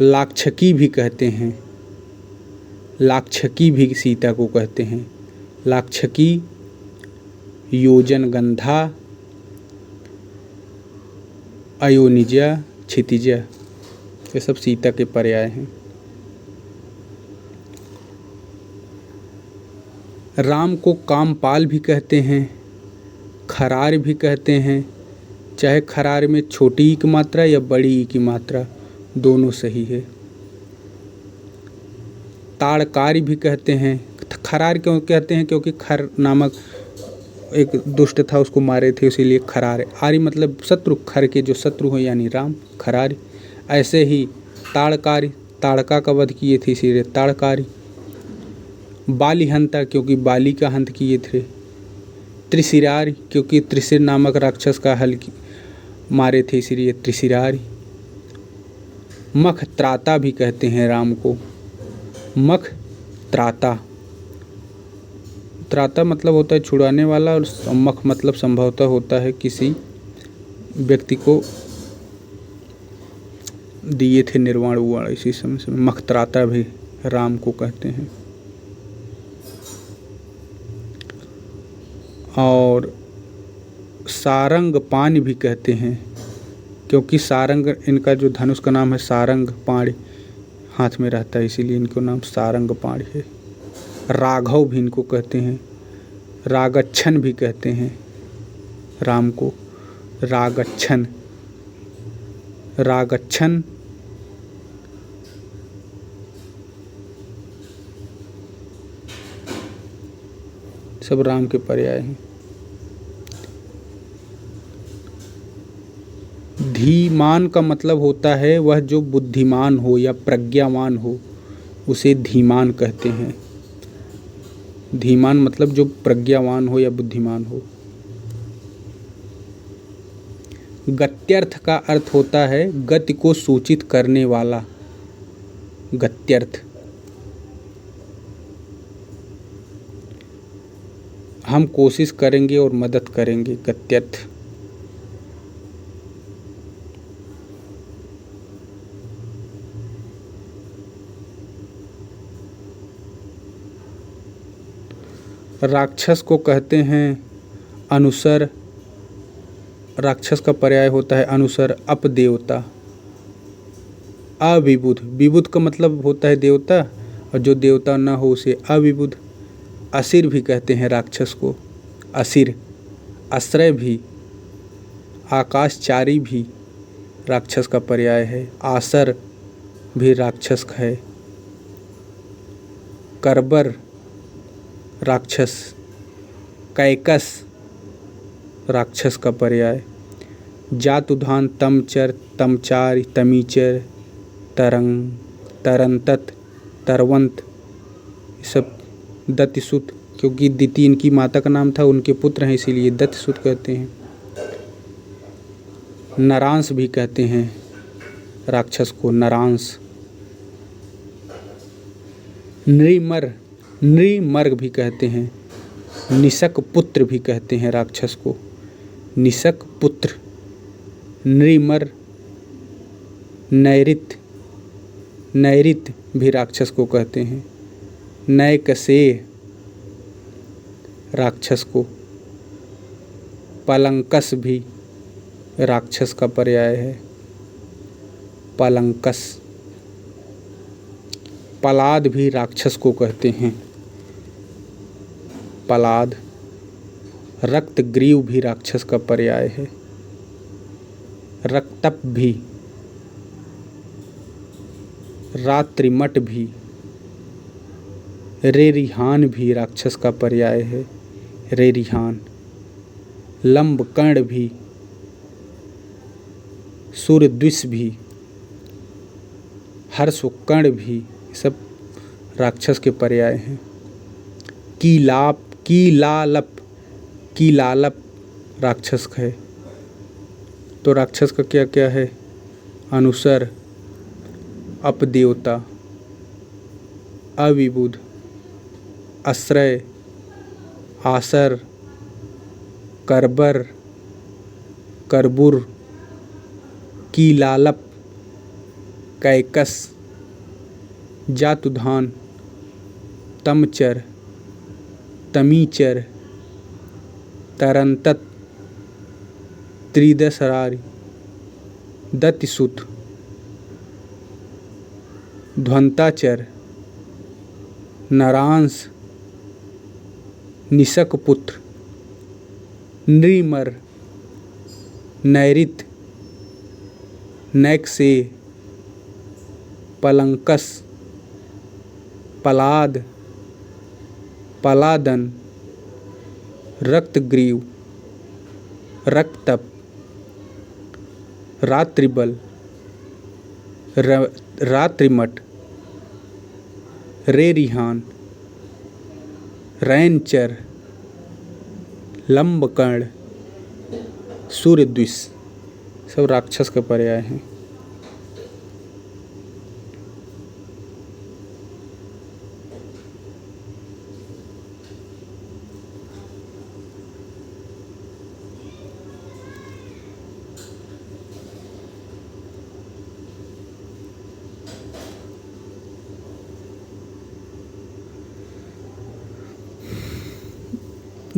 लाक्षकी भी कहते हैं, लाक्षकी भी सीता को कहते हैं। लाक्षकी, योजनगंधा, अयोनिजा, क्षितिजा, ये सब सीता के पर्याय हैं। राम को कामपाल भी कहते हैं, खरार भी कहते हैं, चाहे खरार में छोटी ई की मात्रा या बड़ी ई की मात्रा दोनों सही है। ताड़कारी भी कहते हैं। खरार क्यों कहते हैं? क्योंकि खर नामक एक दुष्ट था, उसको मारे थे, इसीलिए खरार। आरी मतलब शत्रु, खर के जो शत्रु हो यानी राम, खरारी। ऐसे ही ताड़कारी, ताड़का का वध किए थे इसीलिए ताड़कारी। बालीहंता क्योंकि बाली का हंत किए थे। त्रिशिरारी क्योंकि त्रिशिर नामक राक्षस का हल मारे थे इसीलिए त्रिशिरारी। मख त्राता भी कहते हैं राम को, मख त्राता। त्राता मतलब होता है छुड़ाने वाला, और मख मतलब संभवतः होता है किसी व्यक्ति को दिए थे निर्वाण उवाण इसी समय से। मख त्राता भी राम को कहते हैं। और सारंग पाण भी कहते हैं क्योंकि सारंग, इनका जो धनुष का नाम है सारंग पाण हाथ में रहता है, इसीलिए इनको नाम सारंग पाण है। राघव भी इनको कहते हैं। रागच्छन भी कहते हैं राम को, रागच्छन। रागच्छन सब राम के पर्याय हैं। धीमान का मतलब होता है वह जो बुद्धिमान हो या प्रज्ञावान हो, उसे धीमान कहते हैं। धीमान मतलब जो प्रज्ञावान हो या बुद्धिमान हो। गत्यर्थ का अर्थ होता है गति को सूचित करने वाला, गत्यर्थ। हम कोशिश करेंगे और मदद करेंगे, गत्यर्थ। राक्षस को कहते हैं अनुसर। राक्षस का पर्याय होता है अनुसर, अपदेवता। अविबुध, विबुध का मतलब होता है देवता, और जो देवता न हो उसे अविबुध। असिर भी कहते हैं राक्षस को, असिर। आश्रय भी, आकाशचारी भी राक्षस का पर्याय है। आसर भी राक्षस है। करबर राक्षस। कैकस राक्षस का पर्याय। जातुधान, तमचर, तमचार, तमीचर, तरंग, तरंतत, तरवंत, सब दत्तिसुत, क्योंकि दिति इनकी माता का नाम था, उनके पुत्र हैं इसीलिए दत्तिसुत कहते हैं। नरांश भी कहते हैं राक्षस को, नरांश। नृमर, नृमर्ग भी कहते हैं। निशक पुत्र भी कहते हैं राक्षस को, निशक पुत्र। नृमर, नैरित, नैरित भी राक्षस को कहते हैं। नैकसे राक्षस को। पलंकस भी राक्षस का पर्याय है, पलंकस। पलाद भी राक्षस को कहते हैं, पलाद। रक्तग्रीव भी राक्षस का पर्याय है, रक्तप भी। रात्रिमट भी, रेरिहान भी राक्षस का पर्याय है, रेरिहान। लंबकर्ण भी, सूर्यद्विष भी, हर्षकर्ण भी, सब राक्षस के पर्याय हैं। कीलाप, कीलालप, कीलालप राक्षस है। तो राक्षस का क्या क्या है? अनुसर, अपदेवता, अविबुध, आश्रय, आसर, करबर, करबुर, कीलालप, कैकस, जातुधान, तमचर, तमीचर, तरंतत, त्रिदशरारी, दतिसुत, ध्वंताचर, नरांस, निशकपुत्र, नृमर, नैरित, नैक्से, पलंकस, पलाद, पलादन, रक्तग्रीव, रक्तप, रात्रिबल, रात्रिमठ, रेरिहान, रैनचर, लंबकर्ण, सूर्यद्विष सब राक्षस का पर्याय हैं।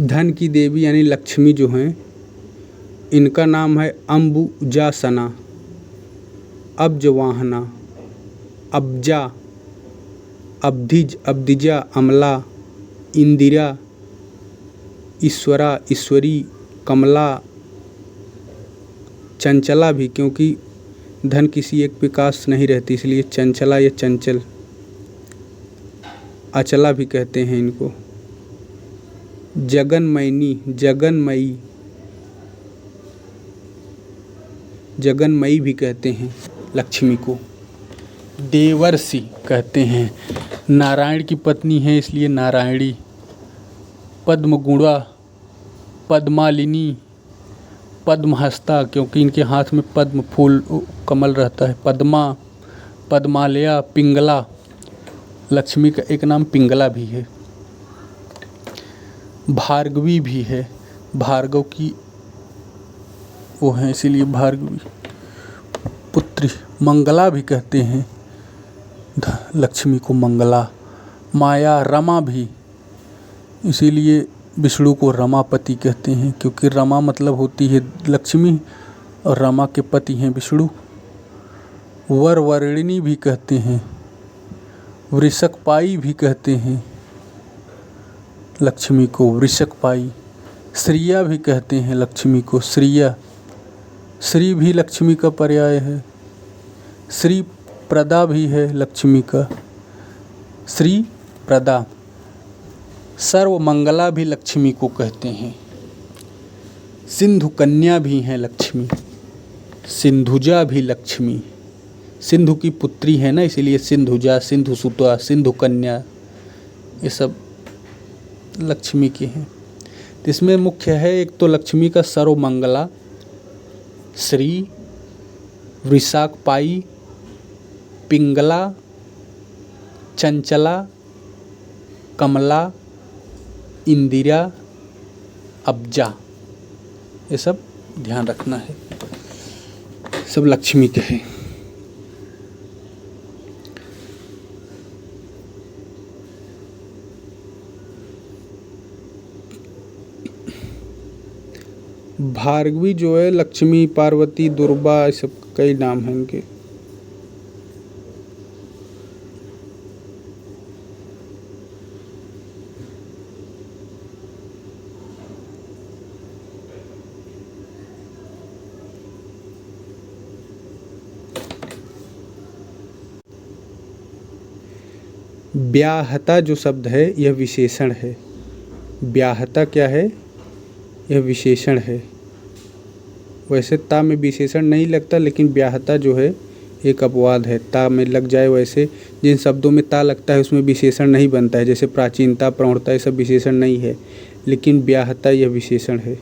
धन की देवी यानी लक्ष्मी जो हैं, इनका नाम है अम्बुजासना, अब्जवाहना, अब्जा, अब्धिज, अब्दिजा, अमला, इंदिरा, ईश्वरा, ईश्वरी, कमला, चंचला भी, क्योंकि धन किसी एक विकास नहीं रहती इसलिए चंचला या चंचल, अचला भी कहते हैं इनको, जगनमयनी, जगनमयी, जगनमयी भी कहते हैं लक्ष्मी को, देवर्षि कहते हैं, नारायण की पत्नी है इसलिए नारायणी, पद्मगुणा, पद्मालिनी, पद्महस्ता क्योंकि इनके हाथ में पद्म फूल कमल रहता है, पद्मा, पद्मालया, पिंगला, लक्ष्मी का एक नाम पिंगला भी है, भार्गवी भी है, भार्गव की वो है इसीलिए भार्गवी, पुत्री, मंगला भी कहते हैं लक्ष्मी को, मंगला, माया, रमा भी, इसीलिए विष्णु को रमापति कहते हैं क्योंकि रमा मतलब होती है लक्ष्मी और रमा के पति हैं विष्णु, वरवर्णिनी भी कहते हैं, वृषकपाई भी कहते हैं लक्ष्मी को, वृषकपाई, श्रिया भी कहते हैं लक्ष्मी को, श्रिया, श्री भी लक्ष्मी का पर्याय है, श्री प्रदा भी है लक्ष्मी का, श्री प्रदा, सर्वमंगला भी लक्ष्मी को कहते हैं, सिंधु कन्या भी हैं लक्ष्मी, सिंधुजा भी लक्ष्मी, सिंधु की पुत्री है ना इसीलिए सिंधुजा, सिंधु सुता, सिंधु कन्या ये सब लक्ष्मी के हैं। तो इसमें मुख्य है एक तो लक्ष्मी का सर्वमंगला, श्री, वृषाकपाई, पिंगला, चंचला, कमला, इंदिरा, अब्जा, ये सब ध्यान रखना है, सब लक्ष्मी के हैं। भार्गवी जो है लक्ष्मी, पार्वती, दुर्गा ये सब कई नाम हैं इनके। ब्याहता जो शब्द है यह विशेषण है। ब्याहता क्या है? यह विशेषण है। वैसे ता में विशेषण नहीं लगता लेकिन ब्याहता जो है एक अपवाद है। ता में लग जाए वैसे जिन शब्दों में ता लगता है उसमें विशेषण नहीं बनता है, जैसे प्राचीनता, प्रौढ़ता ये सब विशेषण नहीं है, लेकिन ब्याहता यह विशेषण है।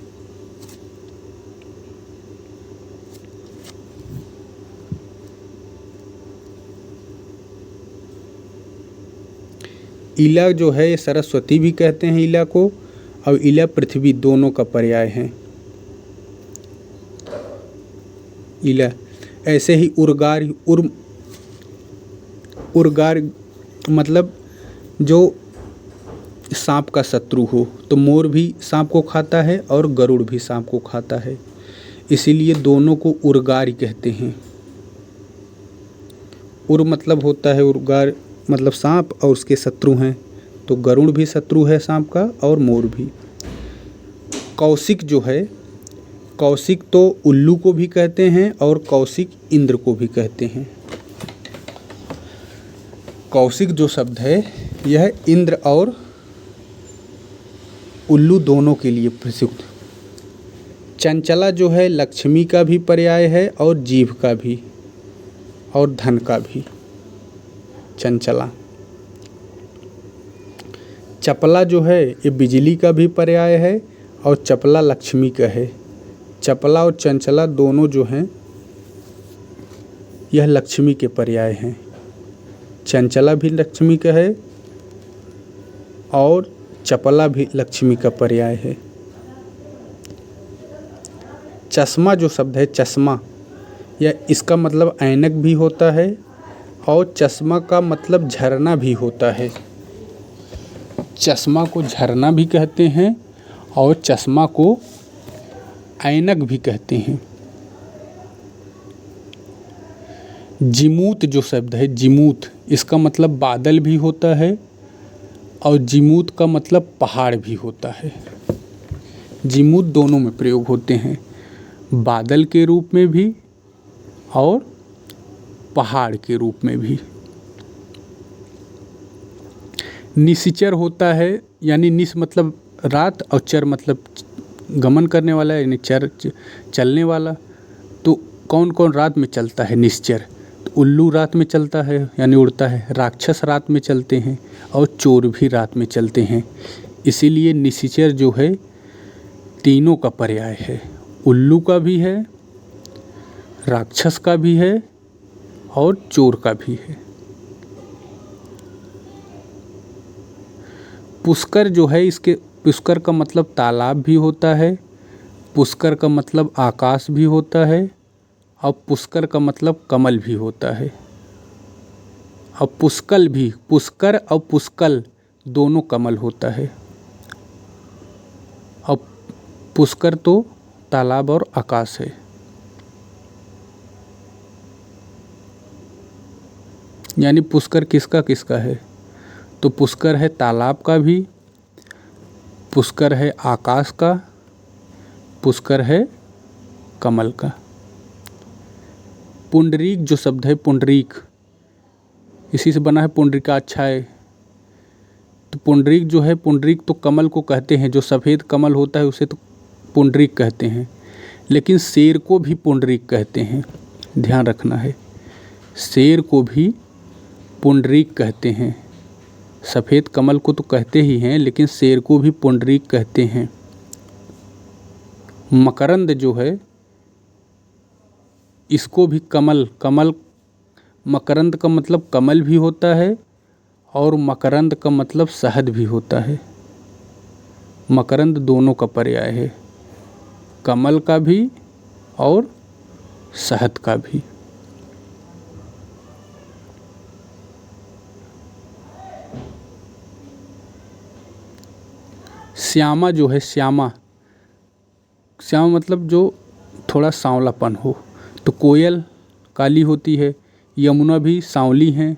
इला जो है ये सरस्वती भी कहते हैं इला को, और इला पृथ्वी दोनों का पर्याय है। इला ऐसे ही उर्गार, उर्गार मतलब जो सांप का शत्रु हो, तो मोर भी सांप को खाता है और गरुड़ भी सांप को खाता है, इसीलिए दोनों को उर्गार कहते हैं। उर मतलब होता है उर्गार मतलब सांप और उसके शत्रु हैं, तो गरुड़ भी शत्रु है सांप का और मोर भी। कौशिक जो है, कौशिक तो उल्लू को भी कहते हैं और कौशिक इंद्र को भी कहते हैं। कौशिक जो शब्द है यह इंद्र और उल्लू दोनों के लिए प्रयुक्त। चंचला जो है लक्ष्मी का भी पर्याय है और जीभ का भी और धन का भी। चंचला। चपला जो है ये बिजली का भी पर्याय है और चपला लक्ष्मी का है। चपला और चंचला दोनों जो हैं यह लक्ष्मी के पर्याय हैं। चंचला भी लक्ष्मी का है और चपला भी लक्ष्मी का पर्याय है। चश्मा जो शब्द है, चश्मा, यह इसका मतलब ऐनक भी होता है और चश्मा का मतलब झरना भी होता है। चश्मा को झरना भी कहते हैं और चश्मा को ऐनक भी कहते हैं। जिमूत जो शब्द है, जिमूत, इसका मतलब बादल भी होता है और जिमूत का मतलब पहाड़ भी होता है। जिमूत दोनों में प्रयोग होते हैं, बादल के रूप में भी और पहाड़ के रूप में भी। निशिचर होता है, यानी निश मतलब रात और चर मतलब गमन करने वाला, यानी चर चलने वाला। तो कौन कौन रात में चलता है? निश्चर। तो उल्लू रात में चलता है यानी उड़ता है, राक्षस रात में चलते हैं और चोर भी रात में चलते हैं। इसीलिए निशिचर जो है तीनों का पर्याय है, उल्लू का भी है, राक्षस का भी है और चोर का भी है। पुष्कर जो है, इसके पुष्कर का मतलब तालाब भी होता है, पुष्कर का मतलब आकाश भी होता है और पुष्कर का मतलब कमल भी होता है। और पुष्कल भी, पुष्कर और पुष्कल दोनों कमल होता है। और पुष्कर तो तालाब और आकाश है। यानी पुष्कर किसका किसका है? तो पुष्कर है तालाब का भी, पुष्कर है आकाश का, पुष्कर है कमल का। पुंडरीक जो शब्द है, पुंडरीक, इसी से बना है पुंडरीकाक्षाय। तो पुंडरीक जो है, पुंडरीक तो कमल को कहते हैं, जो सफ़ेद कमल होता है उसे तो पुंडरीक कहते हैं, लेकिन शेर को भी पुंडरीक कहते हैं, ध्यान रखना है। शेर को भी पुंडरीक कहते हैं। सफ़ेद कमल को तो कहते ही हैं, लेकिन शेर को भी पुंडरीक कहते हैं। मकरंद जो है, इसको भी कमल, कमल, मकरंद का मतलब कमल भी होता है और मकरंद का मतलब शहद भी होता है। मकरंद दोनों का पर्याय है, कमल का भी और शहद का भी। श्यामा जो है, श्यामा, श्यामा मतलब जो थोड़ा सांवलापन हो। तो कोयल काली होती है, यमुना भी सांवली हैं,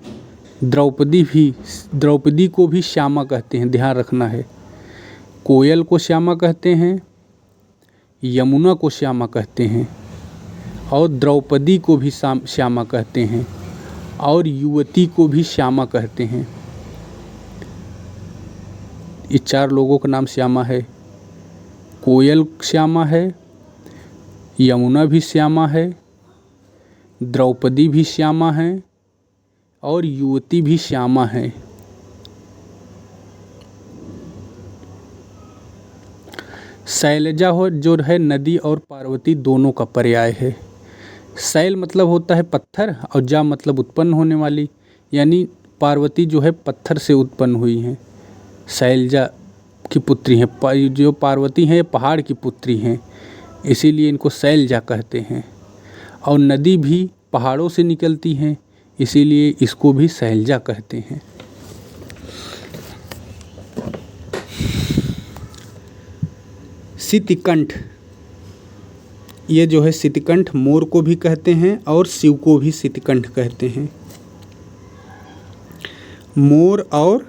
द्रौपदी को भी श्यामा कहते हैं, ध्यान रखना है। कोयल को श्यामा कहते हैं, यमुना को श्यामा कहते हैं और द्रौपदी को भी श्यामा कहते हैं और युवती को भी श्यामा कहते हैं। ये चार लोगों का नाम श्यामा है। कोयल श्यामा है, यमुना भी श्यामा है, द्रौपदी भी श्यामा है और युवती भी श्यामा है। शैलजा हो जो है, नदी और पार्वती दोनों का पर्याय है। शैल मतलब होता है पत्थर और जा मतलब उत्पन्न होने वाली, यानी पार्वती जो है पत्थर से उत्पन्न हुई हैं, शैलजा की पुत्री हैं। जो पार्वती हैं पहाड़ की पुत्री हैं, इसीलिए इनको शैलजा कहते हैं। और नदी भी पहाड़ों से निकलती हैं, इसीलिए इसको भी सैलजा कहते हैं। सितिकंठ, ये जो है सितिकंठ मोर को भी कहते हैं और शिव को भी सितिकंठ कहते हैं। मोर और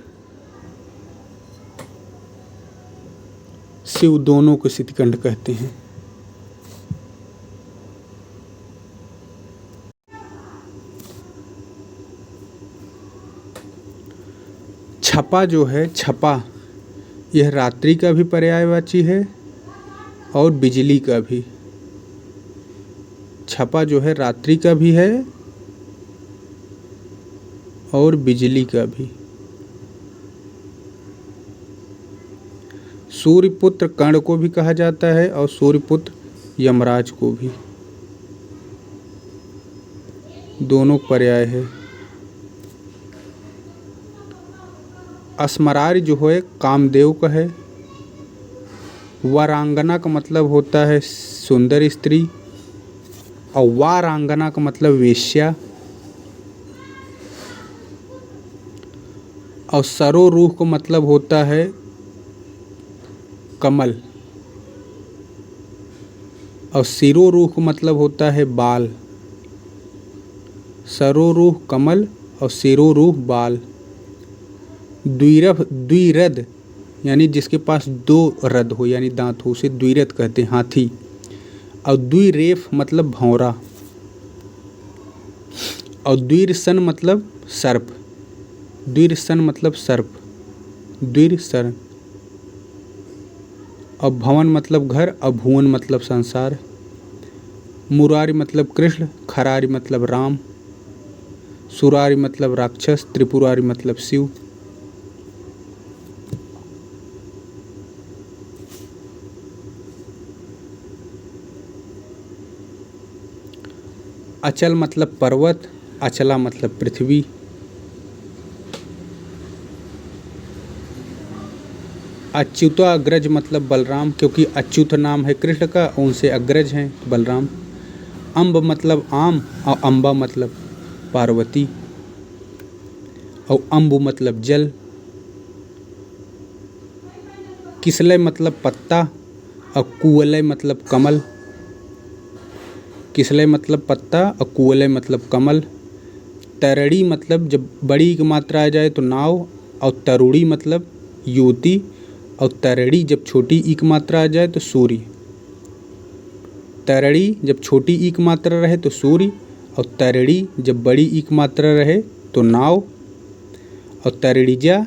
शिव दोनों को सितिकंठ कहते हैं। छपा जो है, छपा यह रात्रि का भी पर्यायवाची है और बिजली का भी। छपा जो है रात्रि का भी है और बिजली का भी। सूर्यपुत्र कर्ण को भी कहा जाता है और सूर्यपुत्र यमराज को भी, दोनों पर्याय है। अस्मरार्य जो है कामदेव का है। वरांगना का मतलब होता है सुंदर स्त्री और वारांगना का मतलब वेश्या। और सरोरूह का मतलब होता है कमल और सिरोरूह का मतलब होता है बाल। सरोरूह कमल और सिरोरूह बाल। द्विरथ यानी जिसके पास दो रद हो यानी दांत हो, उसे द्विरथ कहते हैं, हाथी। और द्विरेफ मतलब भौरा। और द्विरसन मतलब सर्प। द्विरसन मतलब सर्प, द्विरसन। और भवन मतलब घर और भुवन मतलब संसार। मुरारी मतलब कृष्ण, खरारी मतलब राम, सुरारी मतलब राक्षस, त्रिपुरारी मतलब शिव। अचल मतलब पर्वत, अचला मतलब पृथ्वी। अच्युता अग्रज मतलब बलराम, क्योंकि अच्युत नाम है कृष्ण का, उनसे अग्रज हैं बलराम। अम्ब मतलब आम और अम्बा मतलब पार्वती। और अम्बु मतलब जल। किसलय मतलब पत्ता और कुवलय मतलब कमल। किसलय मतलब पत्ता और कुवलय मतलब कमल। तरड़ी मतलब जब बड़ी की मात्रा आ जाए तो नाव, और तरुड़ी मतलब युवती, और तरड़ी जब छोटी ई की मात्रा आ जाए तो सूर्य। तरड़ी जब छोटी ई की मात्रा रहे तो सूर्य, और तरड़ी जब बड़ी ई की मात्रा रहे तो नाव। और तरणीजा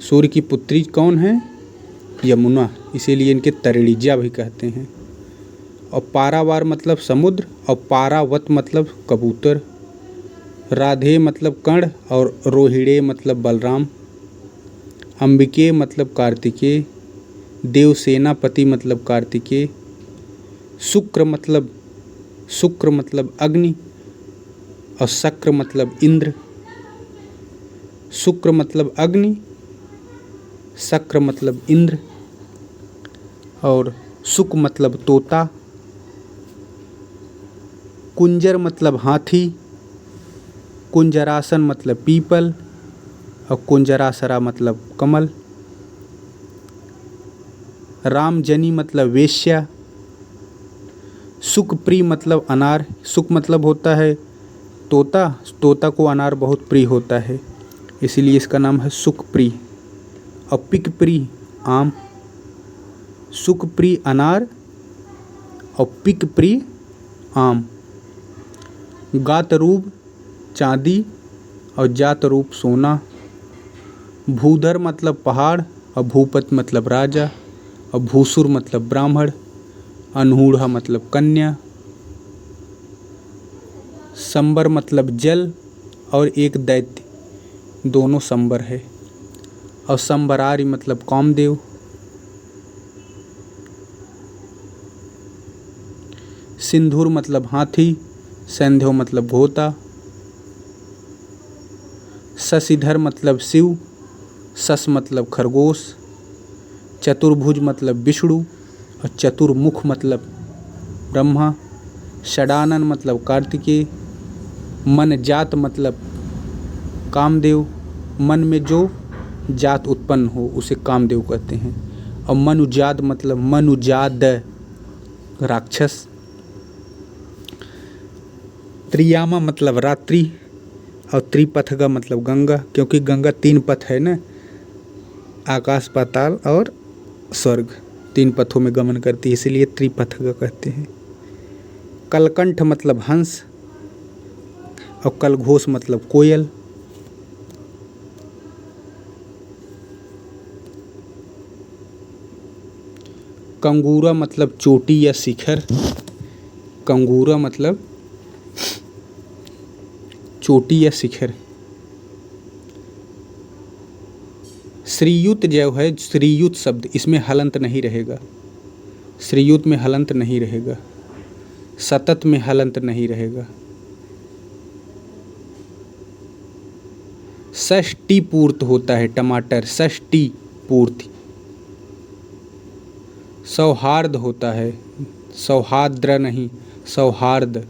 सूर्य की पुत्री कौन है? यमुना, इसीलिए इनके तरणीजा भी कहते हैं। और पारावार मतलब समुद्र और पारावत मतलब कबूतर। राधे मतलब कर्ण और रोहिणे मतलब बलराम। अंबिके मतलब कार्तिकेय। देवसेनापति मतलब कार्तिकेय। शुक्र मतलब अग्नि और शक्र मतलब इंद्र। शुक्र मतलब अग्नि, शक्र मतलब इंद्र। और शुक मतलब तोता। कुंजर मतलब हाथी। कुंजरासन मतलब पीपल और कुंजरासरा मतलब कमल। रामजनी मतलब वेश्या। सुखप्रिय मतलब अनार। सुख मतलब होता है तोता, तोता को अनार बहुत प्रिय होता है, इसीलिए इसका नाम है सुखप्रिय। और पिकप्रिय आम। सुखप्रिय अनार और पिकप्रिय आम। गातरूप चांदी और जातरूप सोना। भूधर मतलब पहाड़ और भूपत मतलब राजा और भूसुर मतलब ब्राह्मण। अनहूढ़ा मतलब कन्या। संबर मतलब जल और एक दैत्य, दोनों संबर है। और संबरारी मतलब कामदेव। सिंधुर मतलब हाथी। संध्यो मतलब घोता। शशिधर मतलब शिव। शश मतलब खरगोश। चतुर्भुज मतलब विष्णु और चतुर्मुख मतलब ब्रह्मा। षडानन मतलब कार्तिकेय। मन जात मतलब कामदेव, मन में जो जात उत्पन्न हो उसे कामदेव कहते हैं। और मनुजाद मतलब मनुजाद राक्षस। त्रियामा मतलब रात्रि, और त्रिपथगा मतलब गंगा, क्योंकि गंगा 3 पथ है ना, आकाश पाताल और स्वर्ग, 3 पथों में गमन करती है, इसीलिए त्रिपथगा कहते हैं। कलकंठ मतलब हंस, और कलघोष मतलब कोयल। कंगूरा मतलब चोटी या शिखर, कंगूरा मतलब चोटी या शिखर। श्रीयुत जो है, श्रीयुत शब्द, इसमें हलंत नहीं रहेगा, श्रीयुत में हलंत नहीं रहेगा, सतत में हलंत नहीं रहेगा। षष्टि पूर्त होता है टमाटर, षष्टि पूर्ति। सौहार्द होता है, सौहार्द्र नहीं, सौहार्द।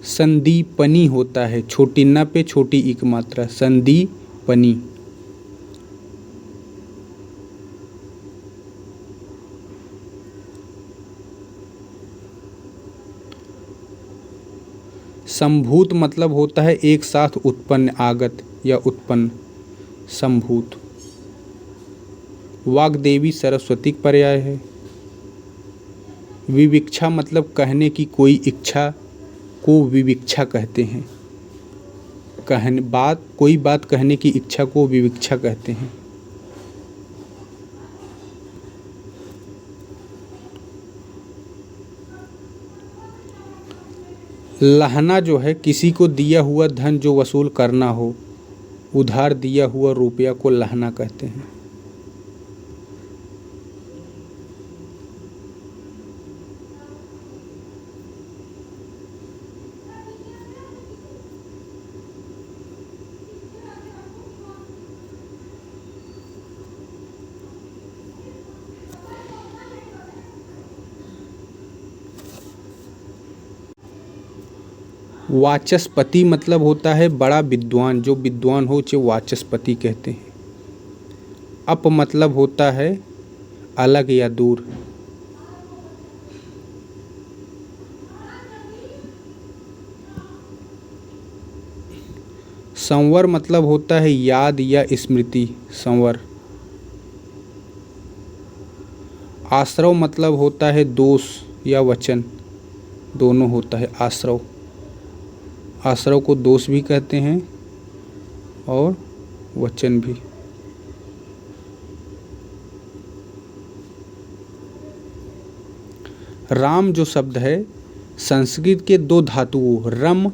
संदीपनी होता है, छोटी न पे छोटी इक मात्रा, संदीपनी। संभूत मतलब होता है एक साथ उत्पन्न, आगत या उत्पन्न, संभूत। वाग्देवी सरस्वती का पर्याय है। विविक्षा मतलब कहने की कोई इच्छा को विविक्षा कहते हैं, कोई बात कहने की इच्छा को विविक्षा कहते हैं। लहना जो है किसी को दिया हुआ धन जो वसूल करना हो, उधार दिया हुआ रुपया को लहना कहते हैं। वाचस्पति मतलब होता है बड़ा विद्वान, जो विद्वान हो उसे वाचस्पति कहते हैं। अप मतलब होता है अलग या दूर। संवर मतलब होता है याद या स्मृति, संवर। आश्रव मतलब होता है दोष या वचन, दोनों होता है आश्रव। आश्रव को दोष भी कहते हैं और वचन भी। राम जो शब्द है संस्कृत के 2 धातुओं रम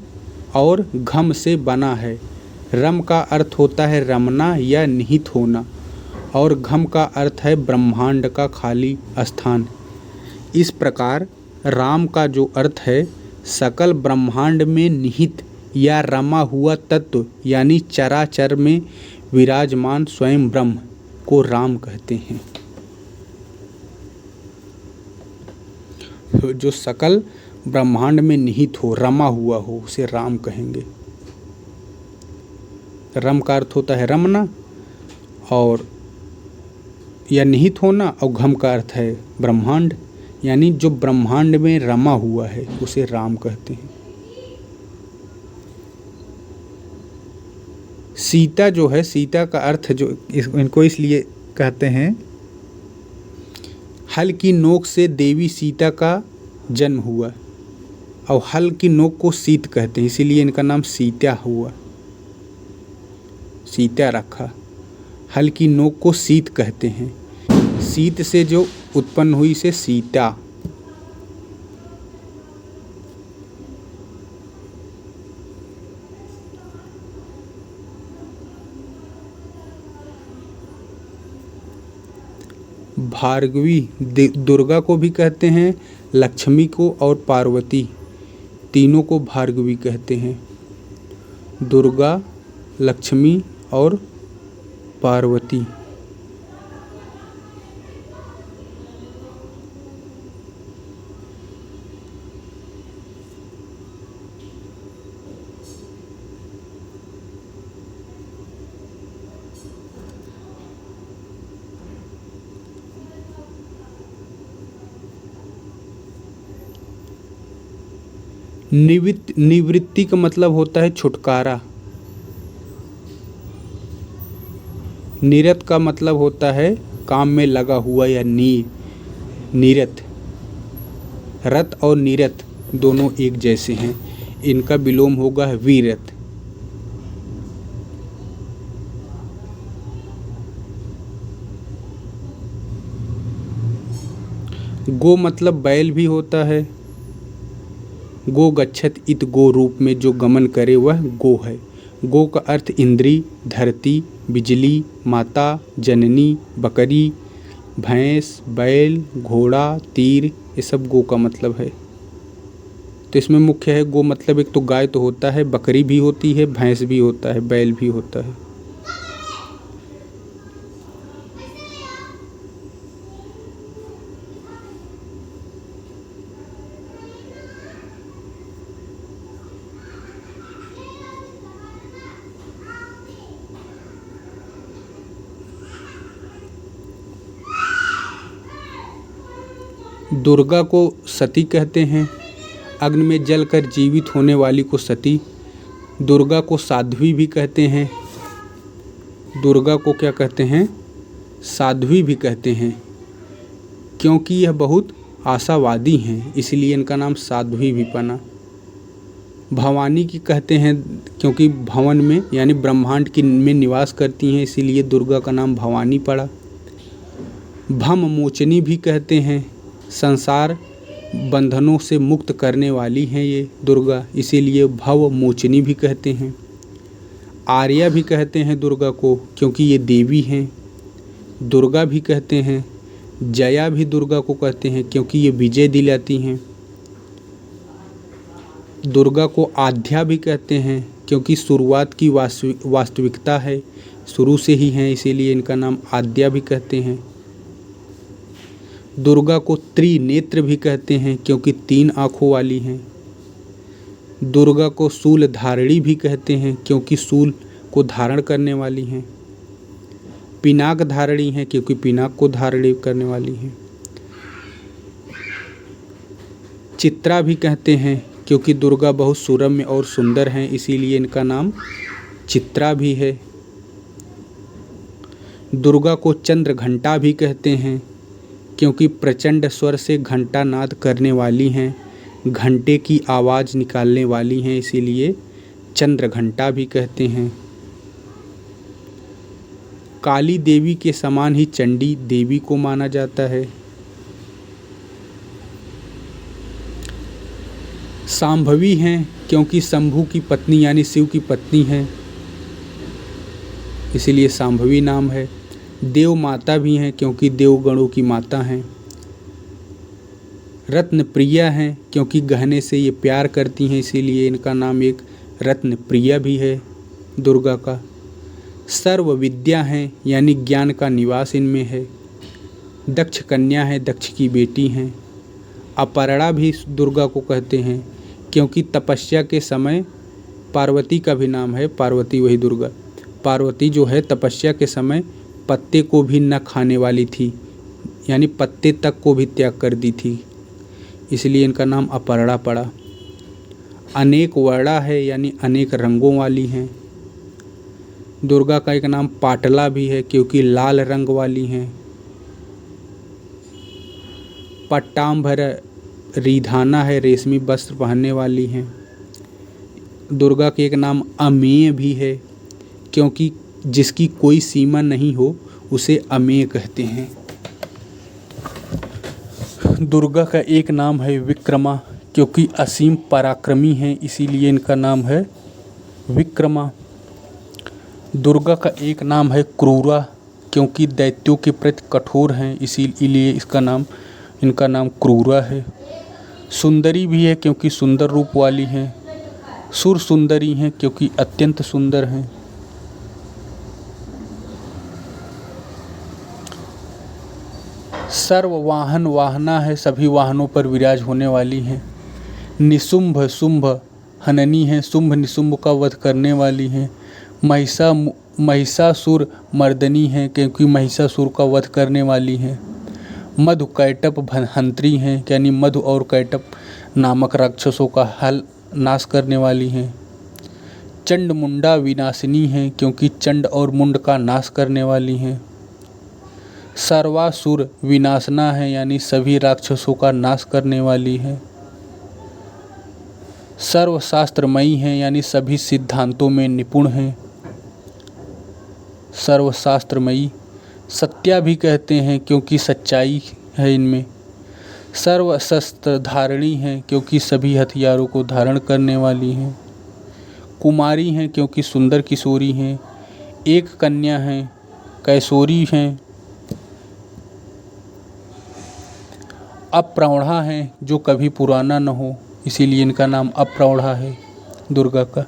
और घम से बना है। रम का अर्थ होता है रमना या निहित होना, और घम का अर्थ है ब्रह्मांड का खाली स्थान। इस प्रकार राम का जो अर्थ है सकल ब्रह्मांड में निहित या रमा हुआ तत्व, यानी चराचर में विराजमान स्वयं ब्रह्म को राम कहते हैं। जो सकल ब्रह्मांड में निहित हो, रमा हुआ हो, उसे राम कहेंगे। रम का अर्थ होता है रमना और या निहित होना, और घम का अर्थ है ब्रह्मांड, यानी जो ब्रह्मांड में रमा हुआ है उसे राम कहते हैं। सीता जो है, सीता का अर्थ जो इनको इसलिए कहते हैं, हल की नोक से देवी सीता का जन्म हुआ, और हल की नोक को सीत कहते हैं, इसीलिए इनका नाम सीता हुआ, सीता रखा। हल की नोक को सीत कहते हैं, सीत से जो उत्पन्न हुई से सीता। भार्गवी दुर्गा को भी कहते हैं, लक्ष्मी को और पार्वती, तीनों को भार्गवी कहते हैं। दुर्गा, लक्ष्मी और पार्वती। निवृत्ति का मतलब होता है छुटकारा। निरत का मतलब होता है काम में लगा हुआ या निरत। रत और निरत दोनों एक जैसे हैं, इनका विलोम होगा विरत। गो मतलब बैल भी होता है। गो गच्छत इत गो रूप में जो गमन करे वह गो है। गो का अर्थ इंद्री, धरती, बिजली, माता, जननी, बकरी, भैंस, बैल, घोड़ा, तीर, ये सब गो का मतलब है। तो इसमें मुख्य है गो मतलब एक तो गाय तो होता है, बकरी भी होती है, भैंस भी होता है, बैल भी होता है। दुर्गा को सती कहते हैं। अग्नि में जलकर जीवित होने वाली को सती। दुर्गा को साध्वी भी कहते हैं। दुर्गा को क्या कहते हैं? साध्वी भी कहते हैं, क्योंकि यह बहुत आशावादी हैं, इसलिए इनका नाम साध्वी भी पड़ा। भवानी की कहते हैं क्योंकि भवन में यानी ब्रह्मांड की में निवास करती हैं, इसीलिए दुर्गा का नाम भवानी पड़ा। भम मोचनी भी कहते हैं, संसार बंधनों से मुक्त करने वाली हैं ये दुर्गा, इसीलिए भव मोचनी भी कहते हैं। आर्या भी कहते हैं दुर्गा को क्योंकि ये देवी हैं। दुर्गा भी कहते हैं। जया भी दुर्गा को कहते हैं क्योंकि ये विजय दिलाती हैं। दुर्गा को आद्या भी कहते हैं क्योंकि शुरुआत की वास्तविकता है, शुरू से ही हैं, इसीलिए इनका नाम आद्या भी कहते हैं। दुर्गा को त्रिनेत्र भी कहते हैं क्योंकि 3 आँखों वाली हैं। दुर्गा को शूल धारिणी भी कहते हैं क्योंकि शूल को धारण करने वाली हैं। पिनाक धारिणी हैं क्योंकि पिनाक को धारण करने वाली हैं। चित्रा भी कहते हैं क्योंकि दुर्गा बहुत सुरम्य और सुंदर हैं, इसीलिए इनका नाम चित्रा भी है। दुर्गा को चंद्र घंटा भी कहते हैं क्योंकि प्रचंड स्वर से घंटा नाद करने वाली हैं, घंटे की आवाज़ निकालने वाली हैं, इसीलिए चंद्र घंटा भी कहते हैं। काली देवी के समान ही चंडी देवी को माना जाता है। सांभवी हैं क्योंकि शंभु की पत्नी यानी शिव की पत्नी हैं, इसीलिए सांभवी नाम है। देव माता भी हैं क्योंकि देवगणों की माता हैं। रत्न प्रिया हैं क्योंकि गहने से ये प्यार करती हैं, इसीलिए इनका नाम एक रत्न प्रिया भी है दुर्गा का। सर्व विद्या हैं यानी ज्ञान का निवास इनमें है। दक्ष कन्या है, दक्ष की बेटी हैं। अपर्णा भी दुर्गा को कहते हैं क्योंकि तपस्या के समय पार्वती का भी नाम है, पार्वती वही दुर्गा। पार्वती जो है तपस्या के समय पत्ते को भी न खाने वाली थी, यानी पत्ते तक को भी त्याग कर दी थी, इसलिए इनका नाम अपर्णा पड़ा। अनेक वर्णा है यानी अनेक रंगों वाली हैं। दुर्गा का एक नाम पाटला भी है क्योंकि लाल रंग वाली हैं। पट्टाम्बर रिधाना है, रेशमी वस्त्र पहनने वाली हैं। दुर्गा के एक नाम अमेय भी है क्योंकि जिसकी कोई सीमा नहीं हो उसे अमेय कहते हैं। दुर्गा का एक नाम है विक्रमा क्योंकि असीम पराक्रमी हैं, इसीलिए इनका नाम है विक्रमा। दुर्गा का एक नाम है क्रूरा क्योंकि दैत्यों के प्रति कठोर हैं, इसीलिए इनका नाम क्रूरा है। सुंदरी भी है क्योंकि सुंदर रूप वाली हैं। सुर सुंदरी हैं क्योंकि अत्यंत सुंदर हैं। सर्व वाहन वाहना है, सभी वाहनों पर विराज होने वाली हैं। निशुंभ शुंभ हननी है, शुंभ निशुंभ का वध करने वाली हैं। महिषासुर मर्दनी है क्योंकि महिषासुर का वध करने वाली हैं। मधु कैटप हंत्री हैं यानी मधु और कैटप नामक राक्षसों का नाश करने वाली हैं। चंड मुंडा विनाशिनी हैं क्योंकि चंड और मुंड का नाश करने वाली हैं। सर्वासुर विनाशना है यानी सभी राक्षसों का नाश करने वाली है। सर्वशास्त्रमयी हैं यानी सभी सिद्धांतों में निपुण हैं। सर्वशास्त्रमयी सत्या भी कहते हैं क्योंकि सच्चाई है इनमें। सर्वशस्त्र धारणी हैं क्योंकि सभी हथियारों को धारण करने वाली हैं। कुमारी हैं क्योंकि सुंदर किशोरी हैं। एक कन्या हैं, कैशोरी हैं। अप्रौढ़ा हैं जो कभी पुराना न हो, इसीलिए इनका नाम अप्रौढ़ा है दुर्गा का।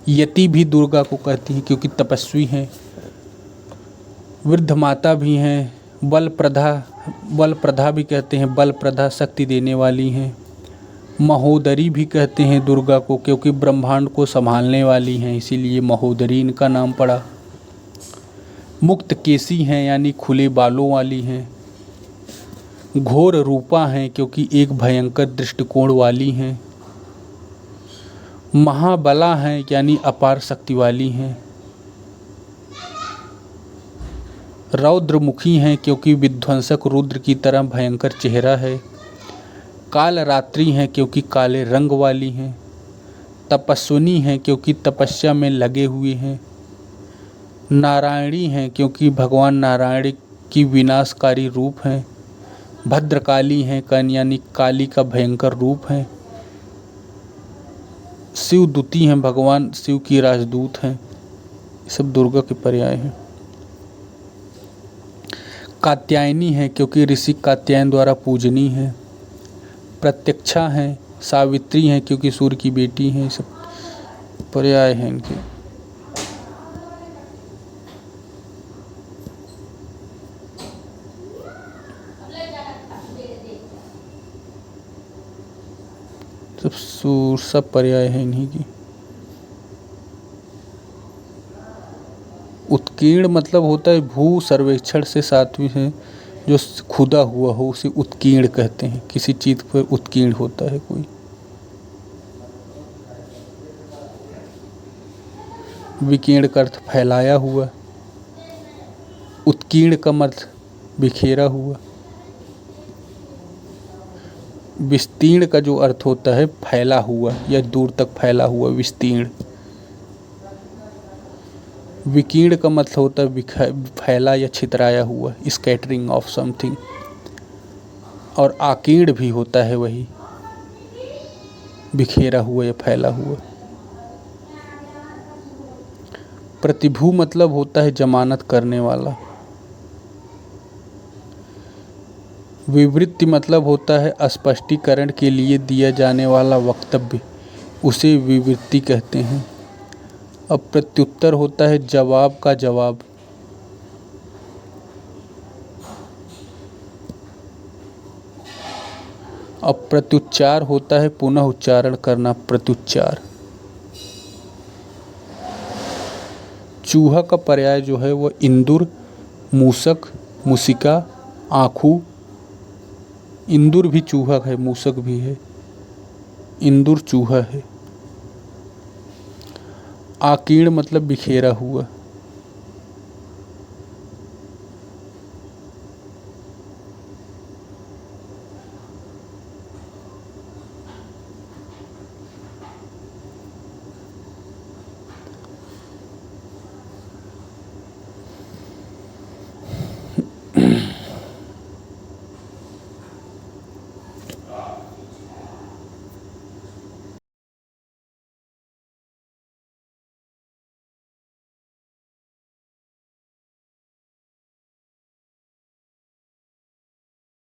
यति भी दुर्गा को कहती हैं क्योंकि तपस्वी हैं। वृद्ध माता भी हैं। बलप्रदा भी कहते हैं, बलप्रदा शक्ति देने वाली हैं। महोदरी भी कहते हैं दुर्गा को क्योंकि ब्रह्मांड को संभालने वाली हैं, इसीलिए महोदरी इनका नाम पड़ा। मुक्त केसी हैं यानी खुले बालों वाली हैं। घोर रूपा हैं क्योंकि एक भयंकर दृष्टिकोण वाली हैं। महाबला हैं यानी अपार शक्ति वाली हैं। रौद्रमुखी हैं क्योंकि विध्वंसक रुद्र की तरह भयंकर चेहरा है। काल रात्रि हैं क्योंकि काले रंग वाली हैं। तपस्विनी हैं क्योंकि तपस्या में लगे हुए हैं। नारायणी हैं क्योंकि भगवान नारायण की विनाशकारी रूप हैं। भद्रकाली हैं यानी काली का भयंकर रूप है। शिवदूती हैं, भगवान शिव की राजदूत हैं। ये सब दुर्गा के पर्याय हैं। कात्यायनी हैं क्योंकि ऋषि कात्यायन द्वारा पूजनीय हैं। प्रत्यक्षा हैं, सावित्री हैं क्योंकि सूर्य की बेटी हैं। ये सब पर्याय हैं इनके। सब पर्याय हैं इन्हीं की। उत्कीर्ण मतलब होता है भू सर्वेक्षण से सात्विक है, जो खुदा हुआ हो उसे उत्कीर्ण कहते हैं। किसी चीज पर उत्कीर्ण होता है कोई। विकीर्ण का अर्थ फैलाया हुआ। उत्कीर्ण का अर्थ बिखेरा हुआ। विस्तीर्ण का जो अर्थ होता है फैला हुआ या दूर तक फैला हुआ, विस्तीर्ण। विकीर्ण का मतलब होता है फैला या छितराया हुआ, स्कैटरिंग ऑफ समथिंग। और आकीर्ण भी होता है वही, बिखेरा हुआ या फैला हुआ। प्रतिभू मतलब होता है जमानत करने वाला। विवृत्ति मतलब होता है स्पष्टीकरण के लिए दिया जाने वाला वक्तव्य, उसे विवृत्ति कहते हैं। अब प्रत्युत्तर होता है जवाब का जवाब। अब प्रत्युच्चार होता है पुनः उच्चारण करना, प्रत्युच्चार। चूहा का पर्याय जो है वो इंदुर, मूसक, मूसिका, आँखू। इंदुर भी चूहा है, मूसक भी है, इंदुर चूहा है। आकीर्ण मतलब बिखेरा हुआ।